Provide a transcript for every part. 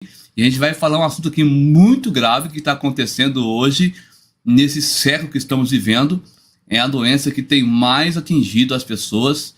E a gente vai falar um assunto aqui muito grave que está acontecendo hoje, nesse século que estamos vivendo. É a doença que tem mais atingido as pessoas.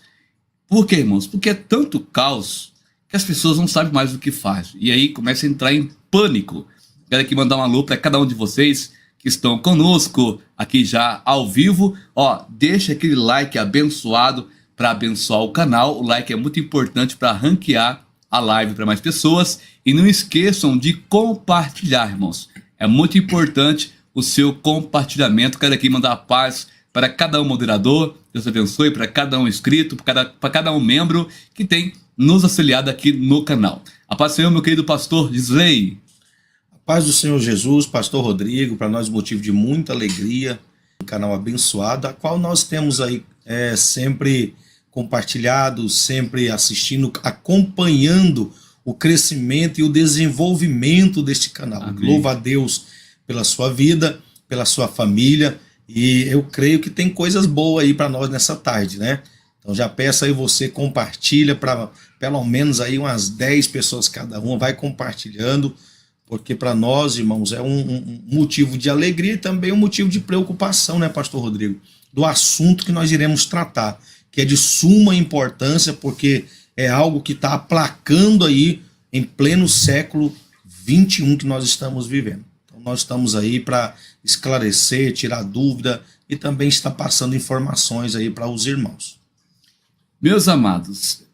Por quê, irmãos? Porque é tanto caos que as pessoas não sabem mais o que faz. E aí começa a entrar em pânico. Quero aqui mandar um alô para cada um de vocês que estão conosco aqui já ao vivo. Ó, deixa aquele like abençoado para abençoar o canal. O like é muito importante para ranquear a live para mais pessoas. E não esqueçam de compartilhar, irmãos. É muito importante o seu compartilhamento. Quero aqui mandar paz para cada um moderador, Deus abençoe, para cada um inscrito, para cada um membro que tem nos auxiliado aqui no canal. A paz do Senhor, meu querido pastor Gisley. A paz do Senhor Jesus, pastor Rodrigo, para nós motivo de muita alegria, um canal abençoado, a qual nós temos aí sempre compartilhado, sempre assistindo, acompanhando o crescimento e o desenvolvimento deste canal. Amém. Louva a Deus pela sua vida, pela sua família, e eu creio que tem coisas boas aí para nós nessa tarde, né? Então já peço aí você compartilha para pelo menos aí umas 10 pessoas cada uma, vai compartilhando, porque para nós, irmãos, é um motivo de alegria e também um motivo de preocupação, né, pastor Rodrigo? Do assunto que nós iremos tratar, que é de suma importância, porque é algo que está aplacando aí em pleno século XXI que nós estamos vivendo. Então nós estamos aí para esclarecer, tirar dúvida e também estar passando informações aí para os irmãos. Meus amados,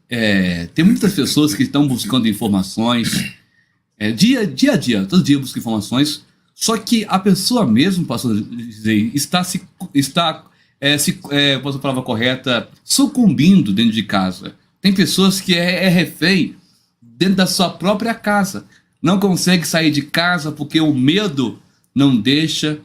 tem muitas pessoas que estão buscando informações, dia a dia, todo dia busca informações, só que a pessoa mesmo, pastor Gisley, posso a palavra correta, sucumbindo dentro de casa. Tem pessoas que é refém dentro da sua própria casa. Não consegue sair de casa porque o medo não deixa,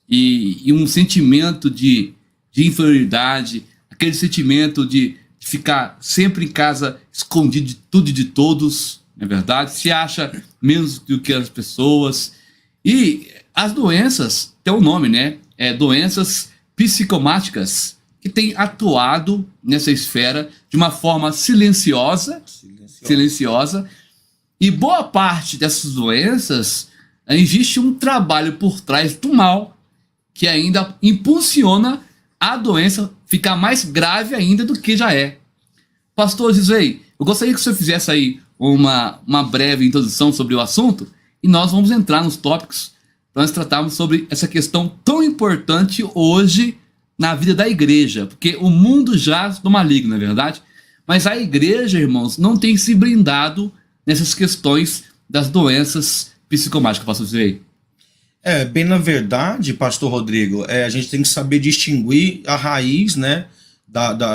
e um sentimento de inferioridade, aquele sentimento de ficar sempre em casa, escondido de tudo e de todos, não é verdade? Se acha menos do que as pessoas. E as doenças, tem um nome, né? Doenças psicomáticas, que têm atuado nessa esfera de uma forma silenciosa. E boa parte dessas doenças, existe um trabalho por trás do mal que ainda impulsiona a doença ficar mais grave ainda do que já é. Pastor Gisley, eu gostaria que o senhor fizesse aí uma breve introdução sobre o assunto e nós vamos entrar nos tópicos para nós tratarmos sobre essa questão tão importante hoje na vida da igreja, porque o mundo jaz do maligno, não é verdade? Mas a igreja, irmãos, não tem se blindado nessas questões das doenças psicomáticas, pastor Gisley. Bem na verdade, pastor Rodrigo, a gente tem que saber distinguir a raiz, né,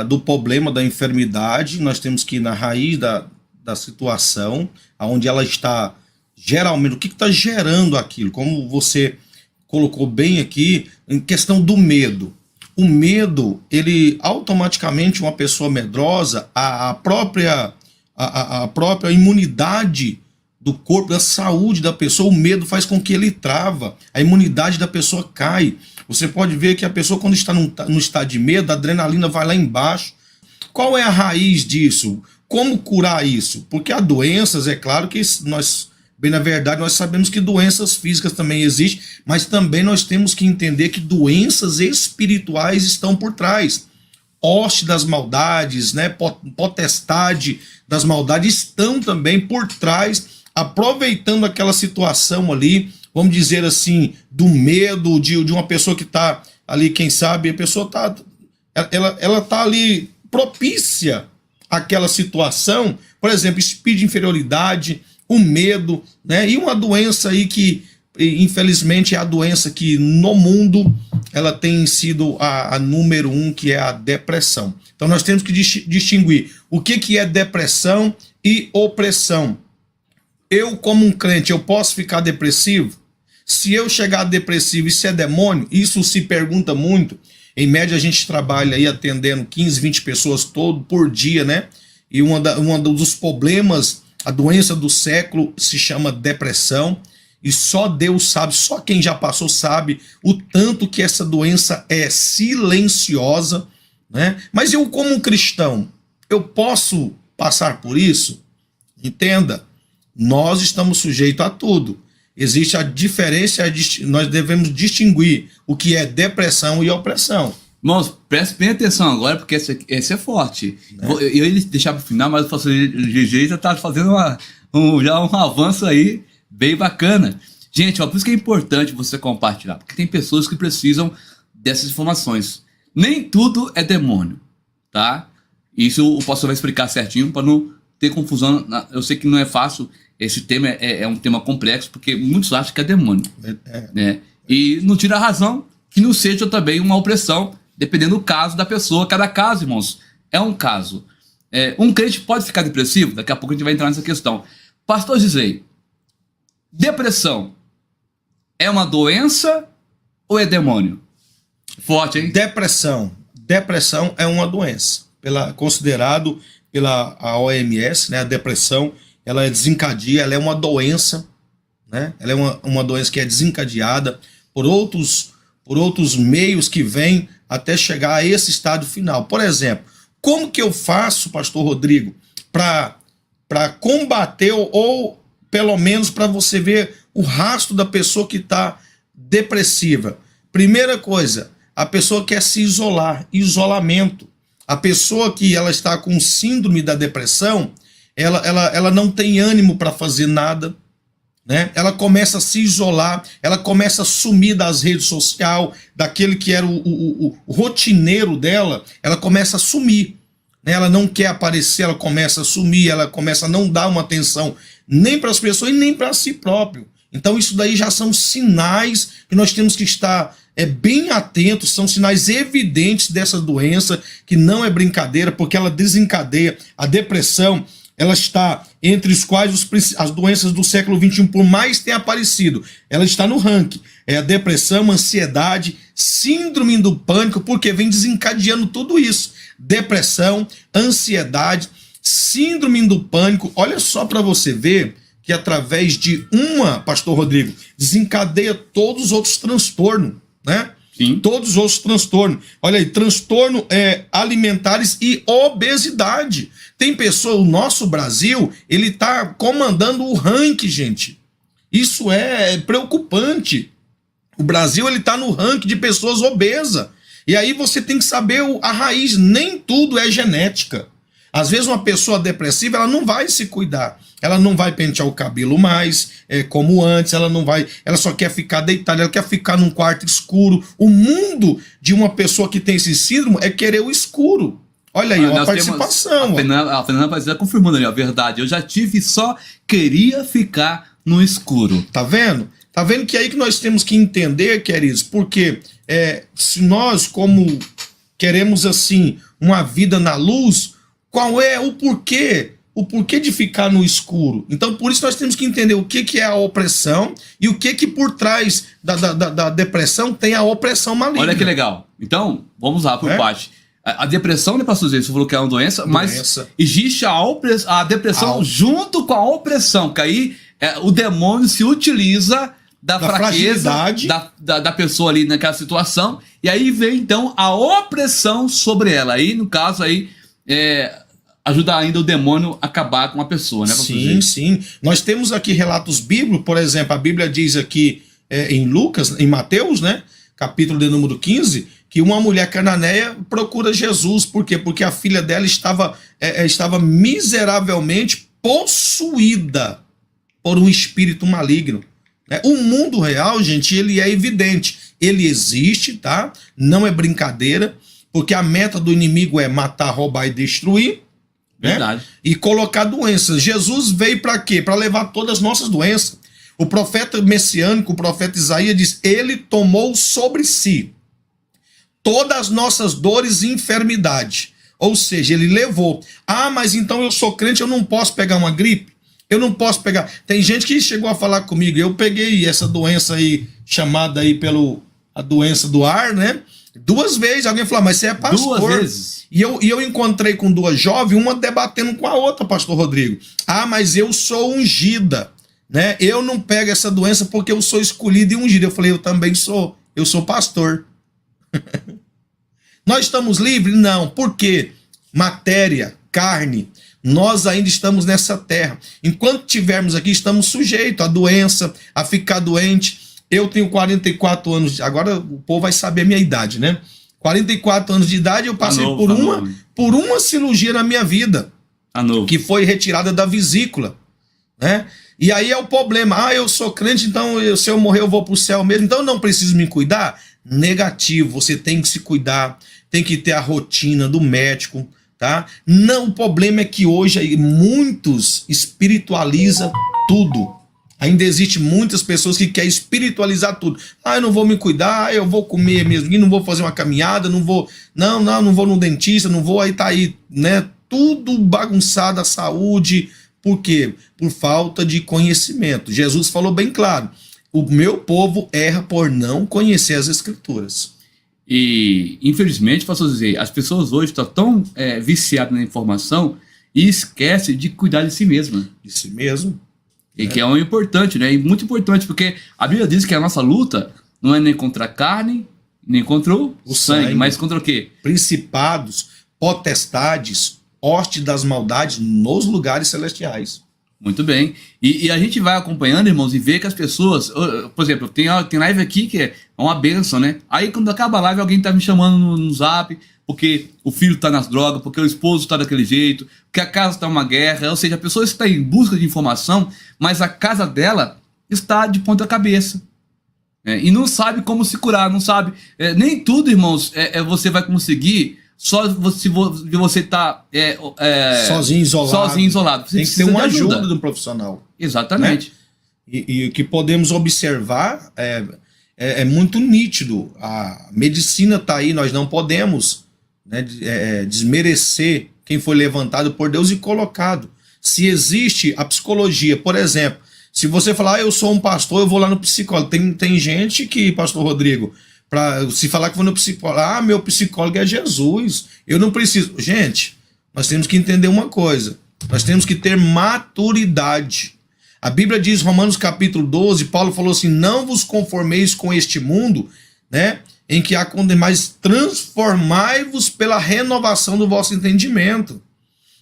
do problema, da enfermidade. Nós temos que ir na raiz da situação, onde ela está, geralmente, o que está gerando aquilo, como você colocou bem aqui, em questão do medo. O medo, ele automaticamente, uma pessoa medrosa, a própria imunidade do corpo, da saúde da pessoa, o medo faz com que ele trava, a imunidade da pessoa cai. Você pode ver que a pessoa, quando está no estado de medo, a adrenalina vai lá embaixo. Qual é a raiz disso? Como curar isso? Porque há doenças, é claro que nós, bem na verdade, nós sabemos que doenças físicas também existem, mas também nós temos que entender que doenças espirituais estão por trás. Hoste das maldades, né, potestade das maldades estão também por trás, aproveitando aquela situação ali, vamos dizer assim, do medo de uma pessoa que está ali, quem sabe, a pessoa ela tá ali propícia àquela situação, por exemplo, espírito de inferioridade, o medo, né, e uma doença aí que, infelizmente, é a doença que no mundo ela tem sido a número 1, que é a depressão. Então nós temos que distinguir o que é depressão e opressão. Eu, como um crente, eu posso ficar depressivo? Se eu chegar depressivo, isso é demônio? Isso se pergunta muito. Em média, a gente trabalha aí atendendo 15, 20 pessoas por dia, né? E um dos problemas, a doença do século se chama depressão. E só Deus sabe, só quem já passou sabe o tanto que essa doença é silenciosa, né? Mas eu, como um cristão, eu posso passar por isso? Entenda, Nós estamos sujeitos a tudo. Existe a diferença, nós devemos distinguir o que é depressão e opressão. Irmãos, preste bem atenção agora, porque esse é forte. Eu ia deixar para o final, mas o pastor GG já está fazendo já um avanço aí bem bacana. Gente, ó, por isso que é importante você compartilhar, porque tem pessoas que precisam dessas informações. Nem tudo é demônio, tá? Isso o pastor vai explicar certinho para não ter confusão. Eu sei que não é fácil, esse tema é um tema complexo, porque muitos acham que é demônio. Né? E não tira a razão que não seja também uma opressão, dependendo do caso da pessoa. Cada caso, irmãos, é um caso. Um crente pode ficar depressivo? Daqui a pouco a gente vai entrar nessa questão. Pastor Gisley, depressão é uma doença ou é demônio? Forte, hein? Depressão é uma doença. Considerado pela OMS, né, a depressão, ela é desencadeada, ela é uma doença, né? Ela é uma doença que é desencadeada por outros meios que vêm até chegar a esse estado final. Por exemplo, como que eu faço, pastor Rodrigo, para combater ou pelo menos para você ver o rastro da pessoa que está depressiva? Primeira coisa, a pessoa quer se isolar, isolamento. A pessoa que ela está com síndrome da depressão, ela não tem ânimo para fazer nada, né? Ela começa a se isolar, ela começa a sumir das redes sociais, daquele que era o rotineiro dela, ela começa a sumir, né? Ela não quer aparecer, ela começa a sumir, ela começa a não dar uma atenção nem para as pessoas e nem para si próprio. Então isso daí já são sinais que nós temos que estar bem atentos, são sinais evidentes dessa doença, que não é brincadeira, porque ela desencadeia a depressão. Ela está entre os quais as doenças do século XXI por mais tem aparecido. Ela está no ranking. É a depressão, ansiedade, síndrome do pânico, porque vem desencadeando tudo isso. Depressão, ansiedade, síndrome do pânico. Olha só para você ver que através de pastor Rodrigo, desencadeia todos os outros transtornos, né? Sim. Todos os outros transtornos. Olha aí, transtorno alimentares e obesidade. Tem pessoa, o nosso Brasil, ele está comandando o ranking, gente. Isso é preocupante. O Brasil, ele está no ranking de pessoas obesas. E aí você tem que saber a raiz. Nem tudo é genética. Às vezes uma pessoa depressiva, ela não vai se cuidar. Ela não vai pentear o cabelo mais, como antes, ela só quer ficar deitada, ela quer ficar num quarto escuro. O mundo de uma pessoa que tem esse síndrome é querer o escuro. Olha aí, a participação. A Fernanda vai estar confirmando ali a verdade. Eu já tive, só queria ficar no escuro. Tá vendo? Tá vendo que é aí que nós temos que entender, queridos, porque se nós, como queremos assim, uma vida na luz, qual é o porquê? O porquê de ficar no escuro. Então, por isso nós temos que entender o que é a opressão e o que por trás da depressão tem a opressão maligna. Olha que legal. Então, vamos lá por parte. A depressão, né, pastor Zé? Você falou que é uma doença, mas existe a depressão junto com a opressão, que aí o demônio se utiliza da fraqueza da pessoa ali naquela situação, e aí vem então a opressão sobre ela. Aí, no caso, aí ajuda ainda o demônio a acabar com a pessoa, né? Sim, sim. Nós temos aqui relatos bíblicos, por exemplo, a Bíblia diz aqui em Lucas, em Mateus, né? Capítulo de número 15, que uma mulher cananeia procura Jesus. Por quê? Porque a filha dela estava miseravelmente possuída por um espírito maligno. O mundo real, gente, ele é evidente. Ele existe, tá? Não é brincadeira, porque a meta do inimigo é matar, roubar e destruir. Verdade. Né? E colocar doenças. Jesus veio para quê? Para levar todas as nossas doenças. O profeta messiânico, o profeta Isaías diz, ele tomou sobre si todas as nossas dores e enfermidade. Ou seja, ele levou. Ah, mas então eu sou crente, eu não posso pegar uma gripe? Eu não posso pegar. Tem gente que chegou a falar comigo, eu peguei essa doença aí, chamada aí a doença do ar, né? 2 vezes. Alguém falou, mas você é pastor. 2 vezes. E eu encontrei com 2 jovens, uma debatendo com a outra, pastor Rodrigo. Ah, mas eu sou ungida, né? Eu não pego essa doença porque eu sou escolhido e ungido. Eu falei, eu também sou. Eu sou pastor. Nós estamos livres? Não. Por quê? Matéria, carne. Nós ainda estamos nessa terra. Enquanto estivermos aqui, estamos sujeitos à doença, a ficar doente. Eu tenho 44 anos, agora o povo vai saber a minha idade, né? 44 anos de idade, eu passei por uma cirurgia na minha vida, que foi retirada da vesícula, né? E aí é o problema, eu sou crente, então se eu morrer eu vou para o céu mesmo, então eu não preciso me cuidar? Negativo, você tem que se cuidar, tem que ter a rotina do médico, tá? Não, o problema é que hoje muitos espiritualizam tudo. Ainda existe muitas pessoas que querem espiritualizar tudo. Eu não vou me cuidar, eu vou comer mesmo, não vou fazer uma caminhada, não vou no dentista, não vou, aí tá aí, né? Tudo bagunçado, a saúde. Por quê? Por falta de conhecimento. Jesus falou bem claro, o meu povo erra por não conhecer as Escrituras. E, infelizmente, posso dizer, as pessoas hoje estão tão viciadas na informação e esquecem de cuidar de si mesmas. De si mesmo. E que é um importante, né? E muito importante, porque a Bíblia diz que a nossa luta não é nem contra a carne, nem contra o sangue, mas contra o quê? Principados, potestades, hostes das maldades nos lugares celestiais. Muito bem. E a gente vai acompanhando, irmãos, e vê que as pessoas... Por exemplo, tem live aqui que é uma bênção, né? Aí quando acaba a live, alguém tá me chamando no zap, porque o filho tá nas drogas, porque o esposo tá daquele jeito, porque a casa tá uma guerra. Ou seja, a pessoa está em busca de informação, mas a casa dela está de ponta cabeça. E não sabe como se curar, não sabe. Nem tudo, irmãos, você vai conseguir só se você tá sozinho, isolado. Você tem que ter uma ajuda de um profissional. Exatamente. Né? E o que podemos observar é muito nítido. A medicina está aí, nós não podemos, né, desmerecer quem foi levantado por Deus e colocado. Se existe a psicologia, por exemplo, se você falar, eu sou um pastor, eu vou lá no psicólogo. Tem gente que, pastor Rodrigo, se falar que vou no psicólogo, meu psicólogo é Jesus, eu não preciso. Gente, nós temos que entender uma coisa, nós temos que ter maturidade. A Bíblia diz, Romanos capítulo 12, Paulo falou assim, não vos conformeis com este mundo, né, em que há condenação, mas transformai-vos pela renovação do vosso entendimento.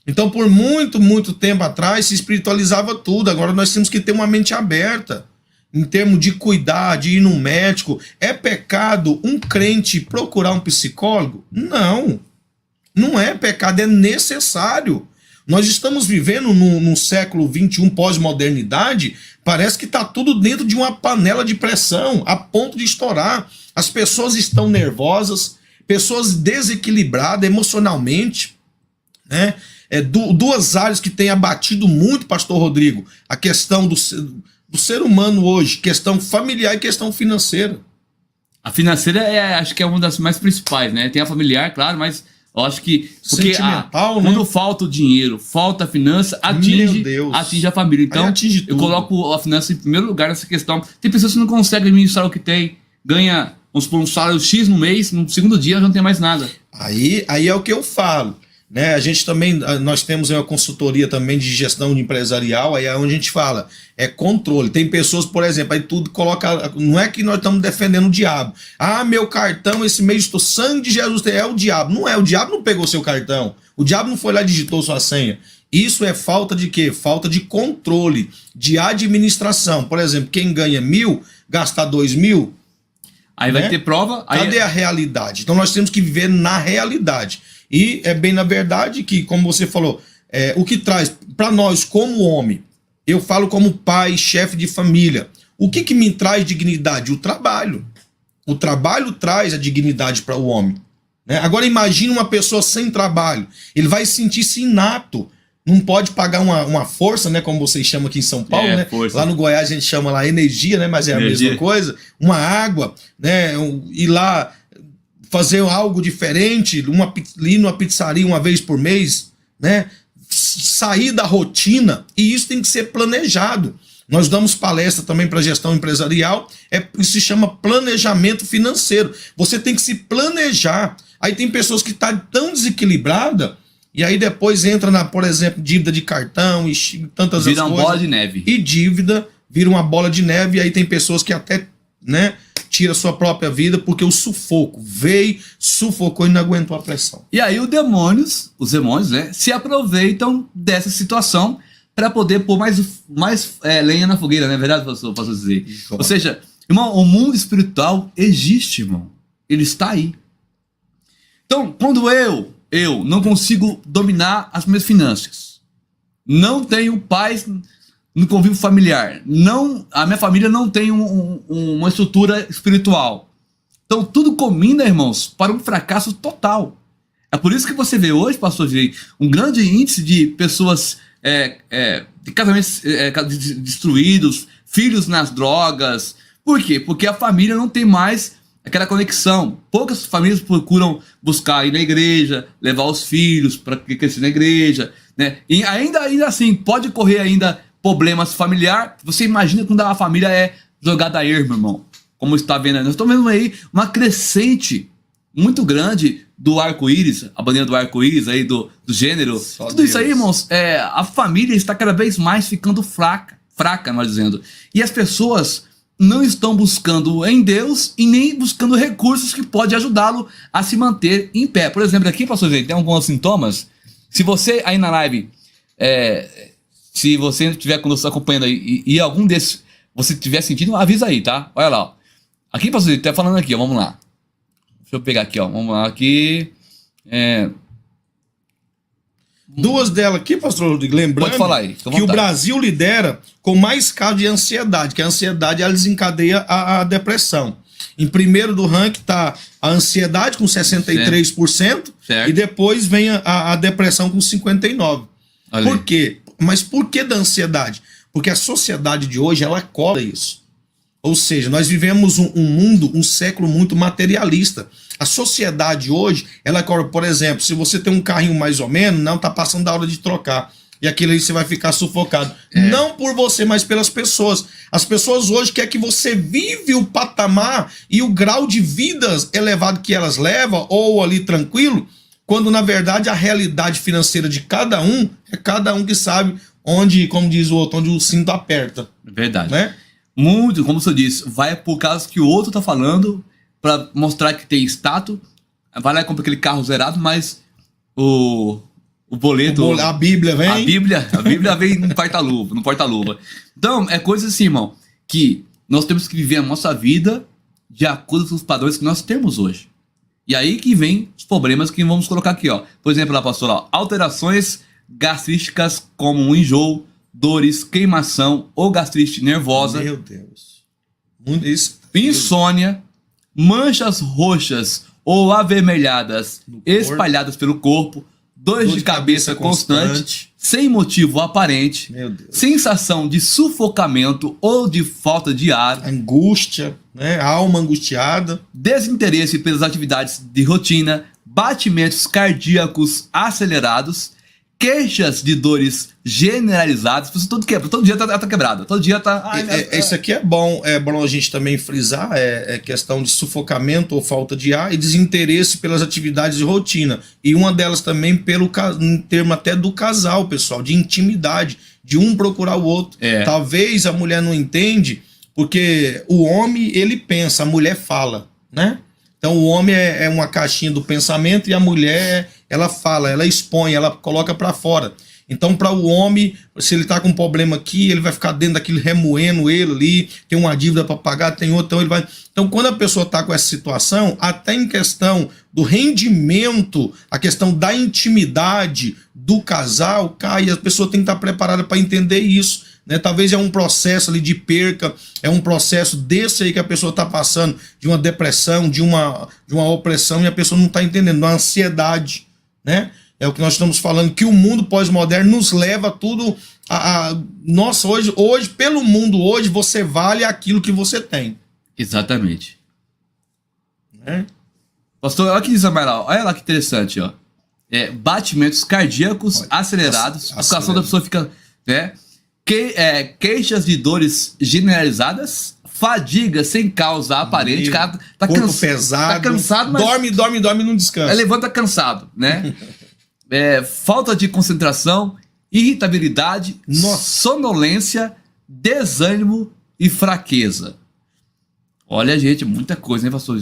Então, por muito, muito tempo atrás, se espiritualizava tudo. Agora nós temos que ter uma mente aberta, em termos de cuidar, de ir no médico. É pecado um crente procurar um psicólogo? Não. Não é pecado, é necessário. Nós estamos vivendo num século XXI pós-modernidade, parece que está tudo dentro de uma panela de pressão, a ponto de estourar. As pessoas estão nervosas, pessoas desequilibradas emocionalmente, né? Duas áreas que têm abatido muito, pastor Rodrigo, a questão do ser humano hoje, questão familiar e questão financeira. A financeira acho que é uma das mais principais, né? Tem a familiar, claro, mas eu acho que porque sentimental, quando falta o dinheiro, falta a finança, atinge a família. Então, eu coloco a finança em primeiro lugar nessa questão. Tem pessoas que não conseguem administrar o que tem, ganha, vamos supor, um salário X no mês, no segundo dia já não tem mais nada. Aí é o que eu falo. Né? A gente também, nós temos uma consultoria também de gestão de empresarial, aí é onde a gente fala, controle. Tem pessoas, por exemplo, aí tudo coloca, não é que nós estamos defendendo o diabo. Meu cartão esse mês, o sangue de Jesus é o diabo. Não é, o diabo não pegou seu cartão, o diabo não foi lá e digitou sua senha. Isso é falta de quê? Falta de controle, de administração. Por exemplo, quem ganha 1.000, gastar 2.000, aí vai ter prova. Cadê a realidade? Então nós temos que viver na realidade. E é bem na verdade que, como você falou, o que traz para nós como homem, eu falo como pai, chefe de família, o que me traz dignidade? O trabalho. O trabalho traz a dignidade para o homem. Né? Agora imagine uma pessoa sem trabalho, ele vai sentir-se inato, não pode pagar uma força, né, como vocês chamam aqui em São Paulo, né? Força. Lá no Goiás a gente chama lá energia, né, mas é a mesma coisa, uma água, né, ir lá fazer algo diferente, ir numa pizzaria uma vez por mês, né? Sair da rotina, e isso tem que ser planejado. Nós damos palestra também para gestão empresarial, isso se chama planejamento financeiro. Você tem que se planejar. Aí tem pessoas que estão tão desequilibradas, e aí depois entra por exemplo, dívida de cartão e tantas outras coisas. Vira uma bola de neve. E dívida vira uma bola de neve, e aí tem pessoas que até, né, tira sua própria vida porque o sufoco veio, sufocou e não aguentou a pressão. E aí os demônios, né, se aproveitam dessa situação para poder pôr mais lenha na fogueira, não é verdade, posso dizer? Ou seja, irmão, o mundo espiritual existe, irmão. Ele está aí. Então, quando eu não consigo dominar as minhas finanças, não tenho paz no convívio familiar, a minha família não tem uma estrutura espiritual. Então, tudo combina, irmãos, para um fracasso total. É por isso que você vê hoje, pastor Jay, um grande índice de pessoas, de casamentos destruídos, filhos nas drogas. Por quê? Porque a família não tem mais aquela conexão. Poucas famílias procuram buscar ir na igreja, levar os filhos para crescer na igreja, né? E ainda assim, pode ocorrer ainda problemas familiares. Você imagina quando a família é jogada a ermo, irmão. Como está vendo aí. Nós estamos vendo aí uma crescente muito grande do arco-íris, a bandeira do arco-íris aí, do gênero. Só Tudo Deus. isso aí, irmãos, a família está cada vez mais ficando fraca, nós dizendo. E as pessoas não estão buscando em Deus e nem buscando recursos que podem ajudá-lo a se manter em pé. Por exemplo, aqui, pastor Zé, tem alguns sintomas. Se você aí na live, se você estiver conosco acompanhando aí e algum desses você estiver sentindo, avisa aí, tá? Olha lá, ó. Aqui, pastor Zé, tá falando aqui, ó, vamos lá. Deixa eu pegar aqui, ó, vamos lá, aqui. Duas delas aqui, pastor Rodrigo, lembrando Pode falar aí, que o Brasil lidera com mais casos de ansiedade, que a ansiedade ela desencadeia a depressão. Em primeiro do ranking está a ansiedade com 63%, certo. E depois vem a depressão com 59%. Olha Por aí. quê? Mas por que da ansiedade? Porque a sociedade de hoje, ela cobra isso. Ou seja, nós vivemos um século muito materialista. A sociedade hoje, ela cobra, por exemplo, se você tem um carrinho mais ou menos, não está passando da hora de trocar. E aquilo aí você vai ficar sufocado. Não por você, mas pelas pessoas. As pessoas hoje querem que você vive o patamar e o grau de vida elevado que elas levam, ou ali tranquilo, quando na verdade a realidade financeira de cada um, é cada um que sabe onde, como diz o outro, onde o cinto aperta. Verdade. Né? Muito, como você disse, vai por causa que o outro tá falando para mostrar que tem status, vai lá e compra aquele carro zerado, mas o boleto, A Bíblia vem. a Bíblia vem no porta-luva. Então, é coisa assim, irmão, que nós temos que viver a nossa vida de acordo com os padrões que nós temos hoje. E aí que vem os problemas que vamos colocar aqui, ó. Por exemplo, lá, pastor, ó, alterações gastrísticas como um enjoo, dores, queimação ou gastrite nervosa, Meu Deus. Muito isso. insônia, manchas roxas ou avermelhadas No corpo. espalhadas pelo corpo, dores de cabeça constante, sem motivo aparente, Meu Deus. sensação de sufocamento ou de falta de ar, Angústia, né? Alma angustiada. desinteresse pelas atividades de rotina, batimentos cardíacos acelerados, queixas de dores generalizadas, todo dia tá quebrado, todo dia tá... Isso aqui é bom a gente também frisar, é questão de sufocamento ou falta de ar e desinteresse pelas atividades de rotina. E uma delas também em termo até do casal, pessoal, de intimidade, de um procurar o outro. Talvez a mulher não entende, porque o homem, ele pensa, a mulher fala, né? Então o homem é uma caixinha do pensamento e a mulher, ela fala, ela expõe, ela coloca para fora. Então para o homem, se ele tá com um problema aqui, ele vai ficar dentro daquilo remoendo ele ali, tem uma dívida para pagar, tem outra, então ele vai... Então quando a pessoa tá com essa situação, até em questão do rendimento, a questão da intimidade do casal, cai, a pessoa tem que estar preparada para entender isso. Né? Talvez é um processo ali de perca, é um processo desse aí que a pessoa está passando, de uma depressão, de uma opressão, e a pessoa não está entendendo, uma ansiedade, né? É o que nós estamos falando, que o mundo pós-moderno nos leva a tudo nossa, hoje, pelo mundo hoje, você vale aquilo que você tem. Exatamente. Né? Pastor, olha que diz a Maila, olha lá que interessante, ó. Batimentos cardíacos acelerados, a situação da pessoa fica... né? Queixas de dores generalizadas, fadiga sem causa aparente, cara tá corpo pesado, tá cansado, mas dorme, não descansa. Levanta cansado, né? Falta de concentração, irritabilidade, sonolência, desânimo e fraqueza. Olha, gente, muita coisa, hein, pastor?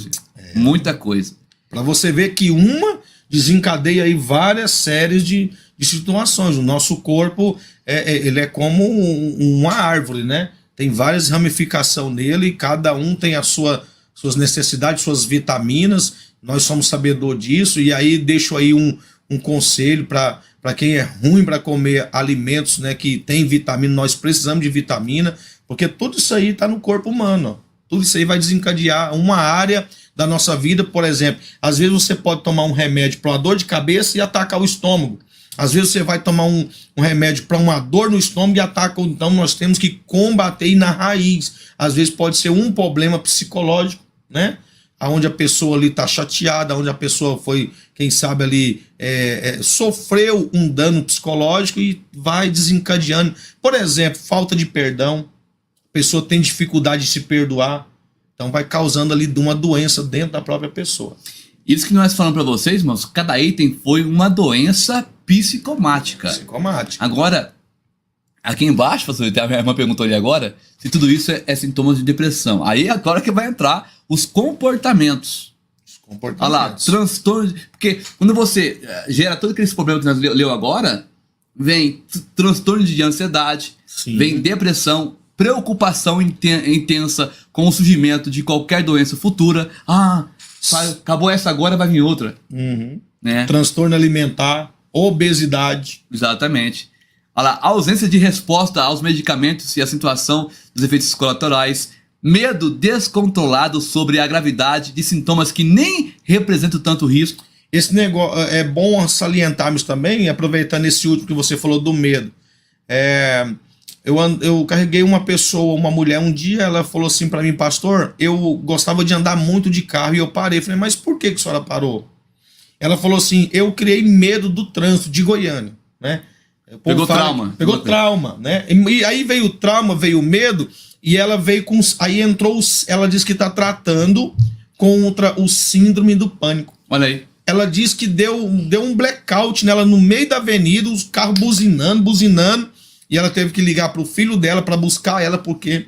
Muita coisa. Para você ver que uma desencadeia aí várias séries de situações. O nosso corpo, ele é como uma árvore, né? Tem várias ramificações nele, e cada um tem suas necessidades, suas vitaminas. Nós somos sabedor disso, e aí deixo aí um conselho para quem é ruim para comer alimentos, né, que tem vitamina. Nós precisamos de vitamina, porque tudo isso aí está no corpo humano, ó. Tudo isso aí vai desencadear uma área da nossa vida. Por exemplo, às vezes você pode tomar um remédio para uma dor de cabeça e atacar o estômago. Às vezes você vai tomar um remédio para uma dor no estômago e ataca. Então nós temos que combater aí na raiz. Às vezes pode ser um problema psicológico, né? Onde a pessoa ali está chateada, onde a pessoa foi, quem sabe ali, sofreu um dano psicológico e vai desencadeando. Por exemplo, falta de perdão. A pessoa tem dificuldade de se perdoar, então vai causando ali uma doença dentro da própria pessoa. Isso que nós falamos para vocês, irmãos, cada item foi uma doença psicomática. Agora, aqui embaixo, pastor, tem uma pergunta ali agora, se tudo isso é sintomas de depressão. Aí agora que vai entrar os comportamentos. Olha lá, transtorno. Porque quando você gera todo aquele problema que nós leu agora, vem transtorno de ansiedade, sim, vem depressão, preocupação intensa com o surgimento de qualquer doença futura. Acabou essa agora, vai vir outra. Uhum. Né? Transtorno alimentar, obesidade. Exatamente. Olha lá, ausência de resposta aos medicamentos e a situação dos efeitos colaterais, medo descontrolado sobre a gravidade de sintomas que nem representam tanto risco. Esse negócio é bom salientarmos também, aproveitando esse último que você falou do medo. Eu carreguei uma pessoa, uma mulher, um dia ela falou assim para mim: pastor, eu gostava de andar muito de carro e eu parei. Eu falei: mas por que a senhora parou? Ela falou assim: eu criei medo do trânsito de Goiânia, né? Pegou trauma. Pegou trauma, né? E aí veio o trauma, veio o medo, e ela veio com... Aí entrou, ela disse que está tratando contra o síndrome do pânico. Olha aí. Ela disse que deu um blackout nela no meio da avenida, os carros buzinando, e ela teve que ligar para o filho dela para buscar ela, porque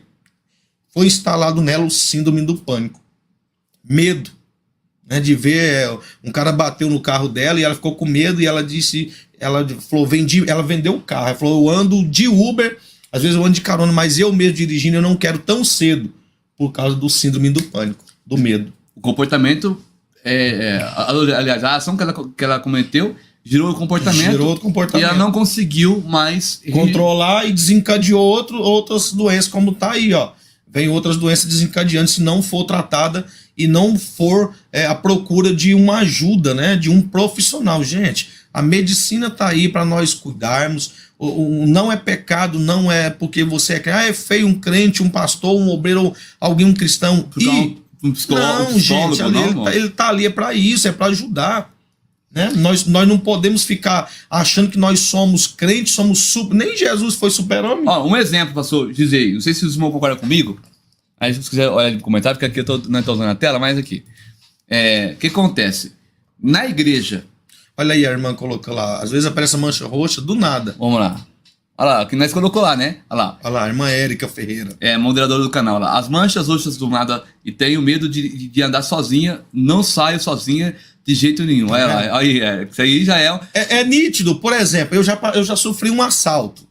foi instalado nela o síndrome do pânico. Medo, né, de ver um cara bateu no carro dela e ela ficou com medo, e ela disse, ela falou, ela vendeu o carro, ela falou: eu ando de Uber, às vezes eu ando de carona, mas eu mesmo dirigindo eu não quero tão cedo, por causa do síndrome do pânico, do medo. O comportamento, aliás, a ação que ela cometeu gerou outro comportamento, e ela não conseguiu mais controlar e desencadeou outras doenças, como tá aí, ó. Vem outras doenças desencadeantes se não for tratada e não for à procura de uma ajuda, né, de um profissional. Gente, a medicina tá aí para nós cuidarmos. Não é pecado, não é porque você é feio um crente, um pastor, um obreiro, alguém, um cristão. Um psicólogo, não, gente, ele tá ali para isso, é para ajudar. Né? Nós não podemos ficar achando que nós somos crentes, somos super. Nem Jesus foi super-homem. Um exemplo, pastor, dizer, não sei se os irmãos concordam comigo, aí se você quiser olhar no comentário, porque aqui eu não estou usando a tela, mas aqui. O que acontece? Na igreja. Olha aí, a irmã colocou lá, às vezes aparece a mancha roxa do nada. Vamos lá. Olha lá, que nós colocou lá, né? Olha lá, a irmã Érica Ferreira. Moderadora do canal. Lá. As manchas roxas do nada, e tenho medo de andar sozinha, não saio sozinha de jeito nenhum. Isso aí já é... É nítido. Por exemplo, eu já sofri um assalto.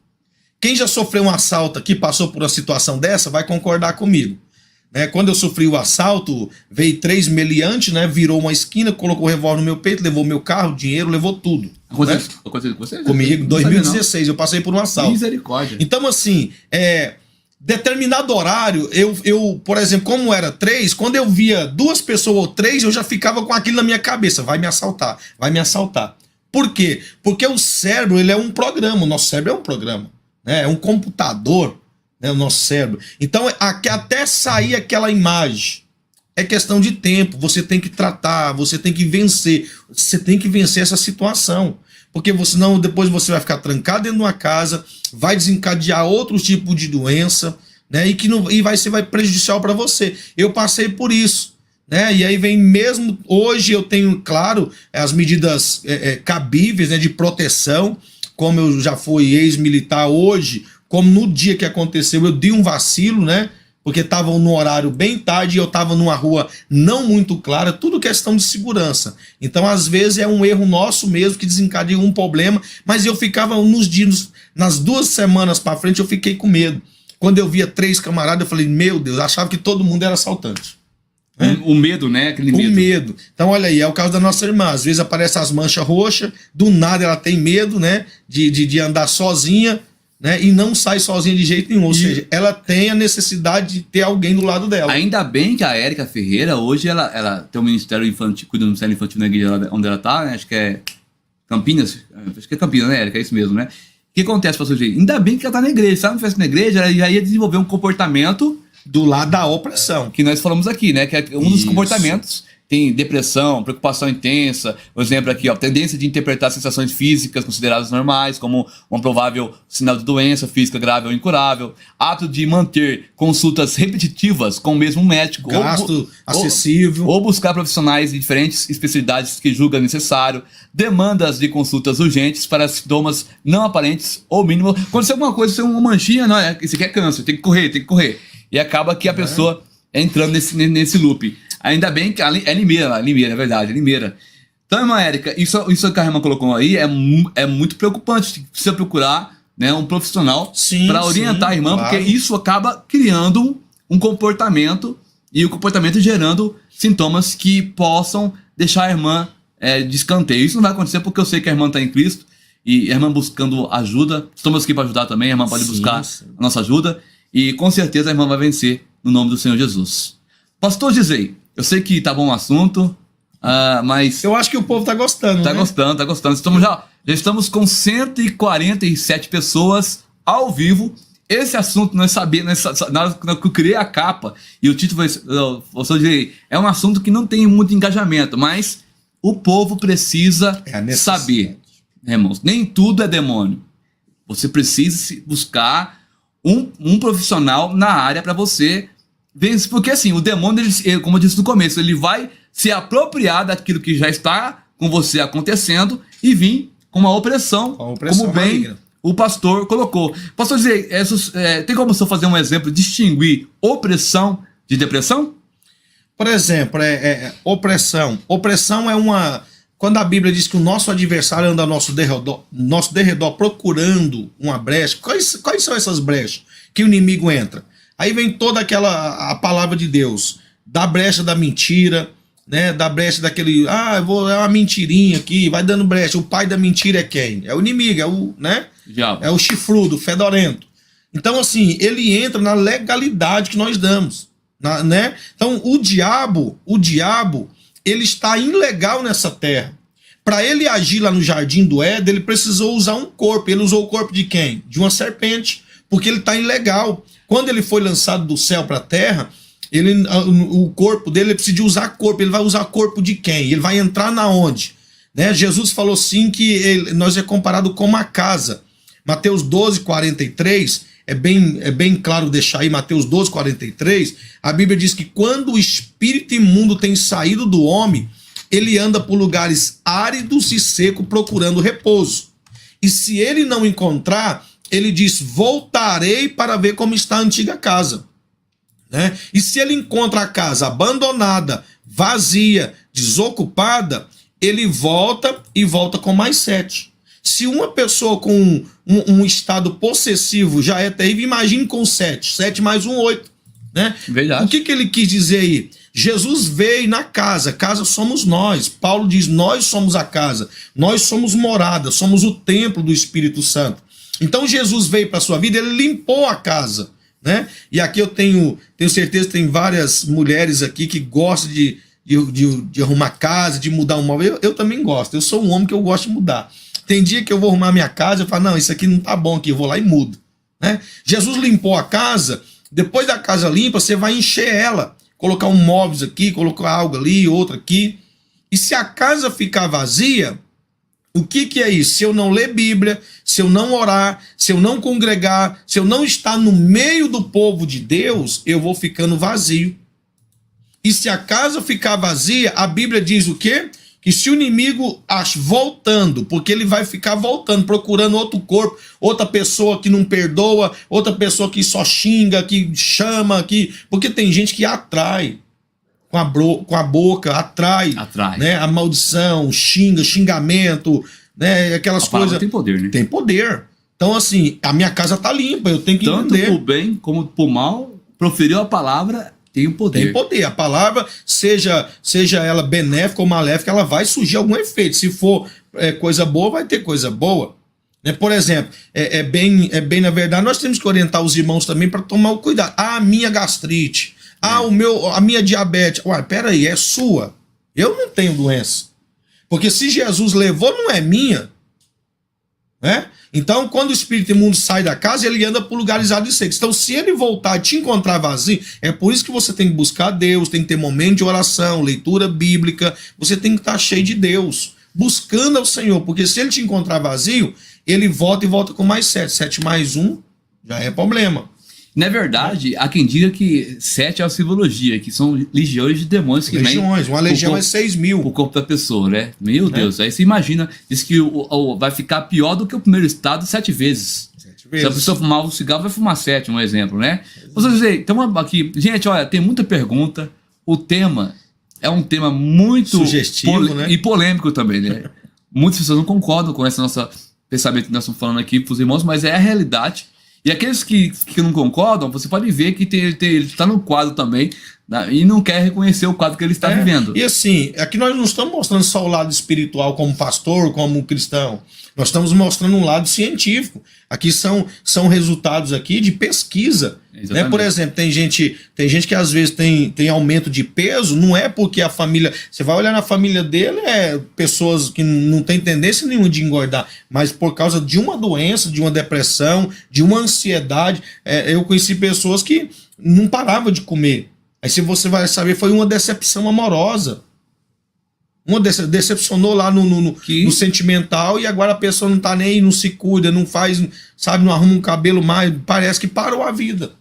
Quem já sofreu um assalto aqui, passou por uma situação dessa, vai concordar comigo. Né? Quando eu sofri o assalto, veio 3 meliantes, né? Virou uma esquina, colocou o revólver no meu peito, levou meu carro, dinheiro, levou tudo. Aconteceu com você? Comigo, em 2016, eu passei por um assalto. Misericórdia. Então, assim, determinado horário, eu, por exemplo, como era 3, quando eu via 2 pessoas ou 3, eu já ficava com aquilo na minha cabeça: vai me assaltar, vai me assaltar. Por quê? Porque o cérebro, ele é um programa, o nosso cérebro é um programa, né? É um computador, né, o nosso cérebro. Então, até sair aquela imagem, é questão de tempo. Você tem que tratar, você tem que vencer essa situação. Porque senão depois você vai ficar trancado dentro de uma casa, vai desencadear outro tipo de doença, né? E vai ser prejudicial para você. Eu passei por isso, né? E aí vem mesmo, hoje eu tenho, claro, as medidas cabíveis, né, de proteção, como eu já fui ex-militar hoje, como no dia que aconteceu eu dei um vacilo, né? porque estavam no horário bem tarde e eu estava numa rua não muito clara, tudo questão de segurança. Então, às vezes, é um erro nosso mesmo que desencadeia um problema, mas eu ficava nos dias, nas 2 semanas para frente, eu fiquei com medo. Quando eu via 3 camaradas, eu falei, meu Deus, achava que todo mundo era assaltante. O medo, né? Aquele medo. O medo. Então, olha aí, é o caso da nossa irmã. Às vezes aparecem as manchas roxas, do nada ela tem medo, né? De andar sozinha, né? E não sai sozinha de jeito nenhum. Ou seja, ela tem a necessidade de ter alguém do lado dela. Ainda bem que a Érica Ferreira, hoje, ela tem um ministério infantil, cuida do ministério infantil na igreja onde ela tá, né? Acho que é Campinas. Acho que é Campinas, né, Érica? É isso mesmo, né? O que acontece, pastor G? Ainda bem que ela tá na igreja. Se ela não estivesse na igreja, ela já ia desenvolver um comportamento do lado da opressão. Que nós falamos aqui, né? Que é um dos comportamentos. Tem depressão, preocupação intensa, por exemplo aqui, ó, tendência de interpretar sensações físicas consideradas normais como um provável sinal de doença física grave ou incurável, ato de manter consultas repetitivas com o mesmo médico, gasto acessível, ou buscar profissionais de diferentes especialidades que julga necessário, demandas de consultas urgentes para sintomas não aparentes ou mínimo. Aconteceu alguma coisa, se uma manchinha, não, isso aqui é câncer, tem que correr. E acaba que a pessoa entrando nesse loop. Ainda bem que é Limeira, é verdade, é Limeira. Então, irmã Érica, isso que a irmã colocou aí é muito preocupante. Precisa procurar, né, um profissional para orientar a irmã, claro, porque isso acaba criando um comportamento e o comportamento gerando sintomas que possam deixar a irmã de escanteio. Isso não vai acontecer porque eu sei que a irmã está em Cristo e a irmã buscando ajuda. Estamos aqui para ajudar também, a irmã pode buscar a nossa ajuda e com certeza a irmã vai vencer no nome do Senhor Jesus. Pastor Gisei, eu sei que tá bom o assunto, mas... Eu acho que o povo tá gostando, tá gostando. Já estamos com 147 pessoas ao vivo. Esse assunto, nós sabemos, na hora que eu criei a capa, e o título é um assunto que não tem muito engajamento, mas o povo precisa saber. Irmãos, nem tudo é demônio. Você precisa buscar um profissional na área para você vencer. Porque assim, o demônio, ele, como eu disse no começo, ele vai se apropriar daquilo que já está com você acontecendo e vir com uma opressão como bem maligna. O pastor colocou. Pastor, tem como você fazer um exemplo, distinguir opressão de depressão? Por exemplo, opressão. Opressão é uma... Quando a Bíblia diz que o nosso adversário anda ao nosso derredor procurando uma brecha, quais são essas brechas que o inimigo entra? Aí vem toda a palavra de Deus, da brecha da mentira, né? Da brecha daquele, é uma mentirinha aqui, vai dando brecha. O pai da mentira é quem? É o inimigo, é o chifrudo, fedorento. Então, assim, ele entra na legalidade que nós damos, né? Então, o diabo, ele está ilegal nessa terra. Para ele agir lá no jardim do Éden, ele precisou usar um corpo. Ele usou o corpo de quem? De uma serpente, porque ele está ilegal. Quando ele foi lançado do céu para a terra, o corpo dele, ele precisa de usar corpo. Ele vai usar corpo de quem? Ele vai entrar na onde? Né? Jesus falou sim que nós é comparado com uma casa. Mateus 12, 43, é bem claro deixar aí, Mateus 12, 43, a Bíblia diz que quando o espírito imundo tem saído do homem, ele anda por lugares áridos e secos procurando repouso. E se ele não encontrar, ele diz, voltarei para ver como está a antiga casa. Né? E se ele encontra a casa abandonada, vazia, desocupada, ele volta e volta com mais 7. Se uma pessoa com um estado possessivo já é terrível, imagine com 7. 7 mais 1, 8. Né? Verdade. O que ele quis dizer aí? Jesus veio na casa somos nós. Paulo diz, nós somos a casa, nós somos morada, somos o templo do Espírito Santo. Então Jesus veio para a sua vida, ele limpou a casa. Né? E aqui eu tenho certeza que tem várias mulheres aqui que gostam de arrumar casa, de mudar um móvel. Eu também gosto, eu sou um homem que eu gosto de mudar. Tem dia que eu vou arrumar minha casa, eu falo, não, isso aqui não tá bom aqui, eu vou lá e mudo. Né? Jesus limpou a casa, depois da casa limpa, você vai encher ela, colocar um móveis aqui, colocar algo ali, outro aqui. E se a casa ficar vazia, o que é isso? Se eu não ler Bíblia, se eu não orar, se eu não congregar, se eu não estar no meio do povo de Deus, eu vou ficando vazio. E se a casa ficar vazia, a Bíblia diz o quê? que se o inimigo voltando, porque ele vai ficar voltando, procurando outro corpo, outra pessoa que não perdoa, outra pessoa que só xinga, que chama, porque tem gente que atrai com a boca, atrai. Né, a maldição, xingamento, né, aquelas coisas. Tem poder, né? Tem poder. Então, assim, a minha casa tá limpa, eu tenho que entender. Tanto pro bem como pro mal, proferiu a palavra, tem poder. Tem poder. A palavra, seja ela benéfica ou maléfica, ela vai surgir algum efeito. Se for coisa boa, vai ter coisa boa. Né? Por exemplo, é bem na verdade, nós temos que orientar os irmãos também para tomar o cuidado. A minha gastrite, a minha diabetes. Ué, peraí, é sua. Eu não tenho doença. Porque se Jesus levou, não é minha. Né? Então, quando o espírito imundo sai da casa, ele anda por lugares áridos e secos. Então, se ele voltar e te encontrar vazio, é por isso que você tem que buscar Deus, tem que ter momento de oração, leitura bíblica, você tem que estar cheio de Deus, buscando ao Senhor, porque se ele te encontrar vazio, ele volta e volta com mais 7. 7 mais 1 já é problema. Na verdade, há quem diga que 7 é a simbologia, que são legiões de demônios que legiões, uma legião é 6 mil. O corpo da pessoa, né? Meu Deus, aí você imagina, diz que vai ficar pior do que o primeiro estado 7 vezes. 7 vezes. Se a pessoa fumar um cigarro, vai fumar 7, um exemplo, né? Então, aqui, gente, olha, tem muita pergunta, o tema é um tema muito sugestivo, né? E polêmico também, né? Muitas pessoas não concordam com esse nosso pensamento que nós estamos falando aqui para os irmãos, mas é a realidade. E aqueles que não concordam, você pode ver que ele está no quadro também, né, e não quer reconhecer o quadro que ele está vivendo. E assim, aqui nós não estamos mostrando só o lado espiritual como pastor, como cristão. Nós estamos mostrando um lado científico. Aqui são resultados aqui de pesquisa. Né? Por exemplo, tem gente que às vezes tem aumento de peso, não é porque a família... Você vai olhar na família dele, pessoas que não têm tendência nenhuma de engordar, mas por causa de uma doença, de uma depressão, de uma ansiedade. Eu conheci pessoas que não paravam de comer. Aí se você vai saber, foi uma decepção amorosa. Uma decepcionou lá no sentimental e agora a pessoa não tá nem aí, não se cuida, não faz, sabe, não arruma um cabelo mais, parece que parou a vida.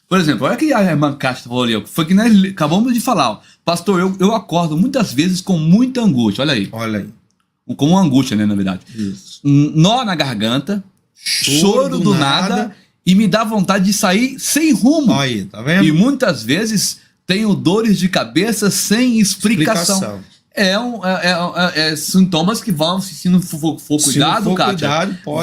Por exemplo, olha que a irmã Cássia falou ali, foi que nós acabamos de falar, ó, pastor, eu acordo muitas vezes com muita angústia, olha aí. Olha aí. Com uma angústia, né, na verdade. Isso. Nó na garganta, choro do nada e me dá vontade de sair sem rumo. Aí, tá vendo? E muitas vezes tenho dores de cabeça sem explicação. Sintomas que vão, se não for cuidado, Kátia,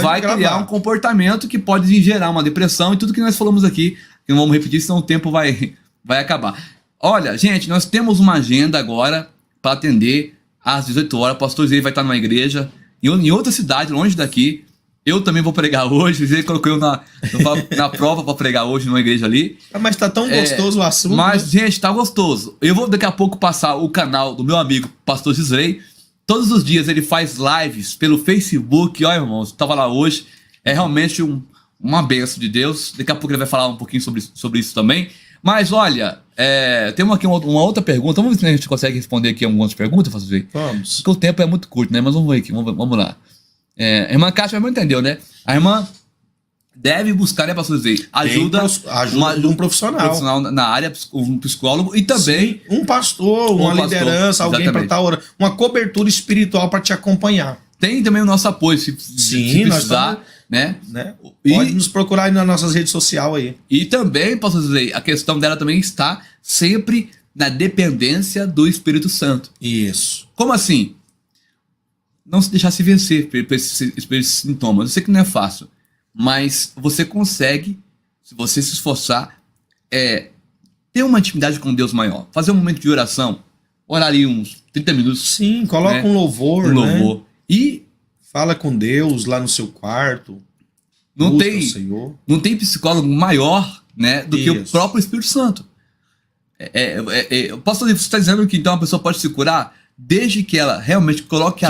vai criar um comportamento que pode gerar uma depressão e tudo que nós falamos aqui, que não vamos repetir, senão o tempo vai acabar. Olha, gente, nós temos uma agenda agora para atender às 18 horas. O pastor Zé vai estar numa igreja em outra cidade, longe daqui. Eu também vou pregar hoje. Ele colocou eu na prova para pregar hoje numa igreja ali. Mas tá tão gostoso o assunto. Mas, gente, tá gostoso. Eu vou daqui a pouco passar o canal do meu amigo, pastor Gisley. Todos os dias ele faz lives pelo Facebook. Olha, irmãos, tava lá hoje. É realmente uma bênção de Deus. Daqui a pouco ele vai falar um pouquinho sobre isso também. Mas, olha, temos aqui uma outra pergunta. Vamos ver se a gente consegue responder aqui algumas perguntas, pastor Gisley. Vamos. Porque o tempo é muito curto, né? Mas vamos ver aqui. Vamos lá. A irmã Kátia não entendeu, né? A irmã deve buscar, né, pastor Zé, ajuda de um profissional na área, um psicólogo e também... Sim, um pastor, uma liderança, alguém para estar orando, uma cobertura espiritual para te acompanhar. Tem também o nosso apoio, se precisar, né? Pode nos procurar aí nas nossas redes sociais aí. E também, pastor Zé, a questão dela também está sempre na dependência do Espírito Santo. Isso. Como assim? Não se deixar se vencer por esses sintomas. Eu sei que não é fácil, mas você consegue, se você se esforçar, ter uma intimidade com Deus maior. Fazer um momento de oração, orar ali uns 30 minutos. Sim, coloca, né, um louvor. Né? E fala com Deus lá no seu quarto. Não tem psicólogo maior, né, do que o próprio Espírito Santo. Pastor, você está dizendo que então a pessoa pode se curar desde que ela realmente coloque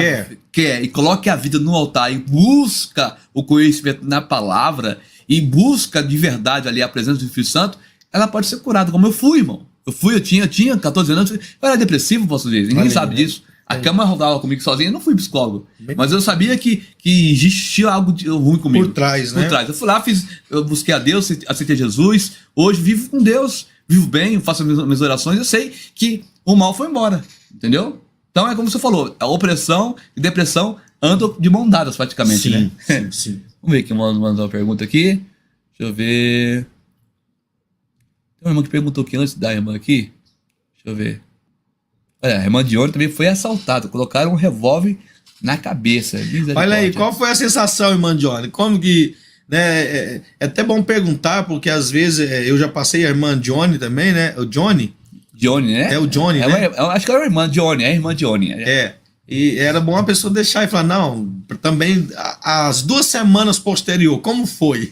a vida no altar e busca o conhecimento na palavra e busca de verdade ali a presença do Espírito Santo, ela pode ser curada, como eu fui, irmão. Eu tinha 14 anos, eu era depressivo, pastor Dias, ninguém sabe disso. A cama rodava comigo sozinha, eu não fui psicólogo. Mas eu sabia que existia algo ruim comigo. Por trás, né? Eu fui lá, eu busquei a Deus, aceitei Jesus, hoje vivo com Deus, vivo bem, faço minhas orações, eu sei que o mal foi embora, entendeu? Então é como você falou, a opressão e depressão andam de mão dadas praticamente, Sim, né? sim. Vamos ver quem mandou uma pergunta aqui. Deixa eu ver. Tem uma irmã que perguntou aqui antes da irmã aqui. Deixa eu ver. Olha, a irmã Dione também foi assaltada. Colocaram um revólver na cabeça. Olha aí, qual foi a sensação, irmã Johnny? Como que... Né, é até bom perguntar, porque às vezes eu já passei a irmã Johnny também, né? O Johnny. Johnny, né? É o Johnny, né? Acho que era a irmã Johnny, é a irmã Johnny. E era bom a pessoa deixar e falar, não, também as 2 semanas posterior, como foi?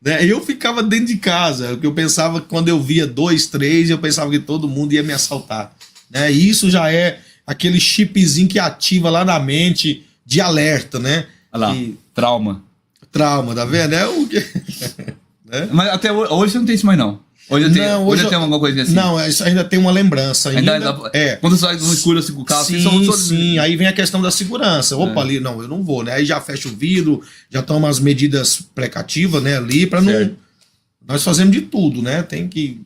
Né? Eu ficava dentro de casa, porque eu pensava que quando eu via 2, 3, eu pensava que todo mundo ia me assaltar. Né? E isso já é aquele chipzinho que ativa lá na mente de alerta, né? Olha lá, trauma. Trauma, tá vendo? É o que... né? Mas até hoje você não tem isso mais, não. Hoje tem alguma coisa assim. Não, isso ainda tem uma lembrança. Quando você sai no escuro assim com o carro, sim, aí vem a questão da segurança. Opa, ali, não, eu não vou, né? Aí já fecha o vidro, já toma as medidas precativas, né? Ali, pra não. Nós fazemos de tudo, né? Tem que.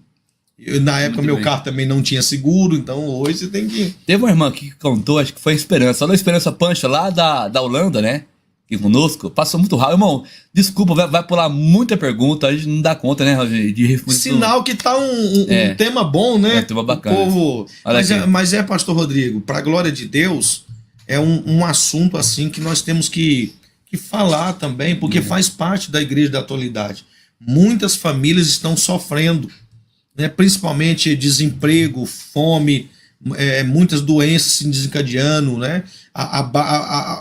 Na época, meu carro também não tinha seguro, então hoje você tem que. Teve uma irmã aqui que contou, acho que foi a Esperança. Olha a Esperança Pancha lá da Holanda, né? Aqui conosco. Passou muito rápido. Irmão, desculpa, vai pular muita pergunta, a gente não dá conta, né, de responder. Sinal que tá um tema bom, né? É um tema bacana. O povo. Mas pastor Rodrigo, pra glória de Deus, é um assunto assim que nós temos que falar também, porque faz parte da igreja da atualidade. Muitas famílias estão sofrendo, né? Principalmente desemprego, fome, muitas doenças se desencadeando, né?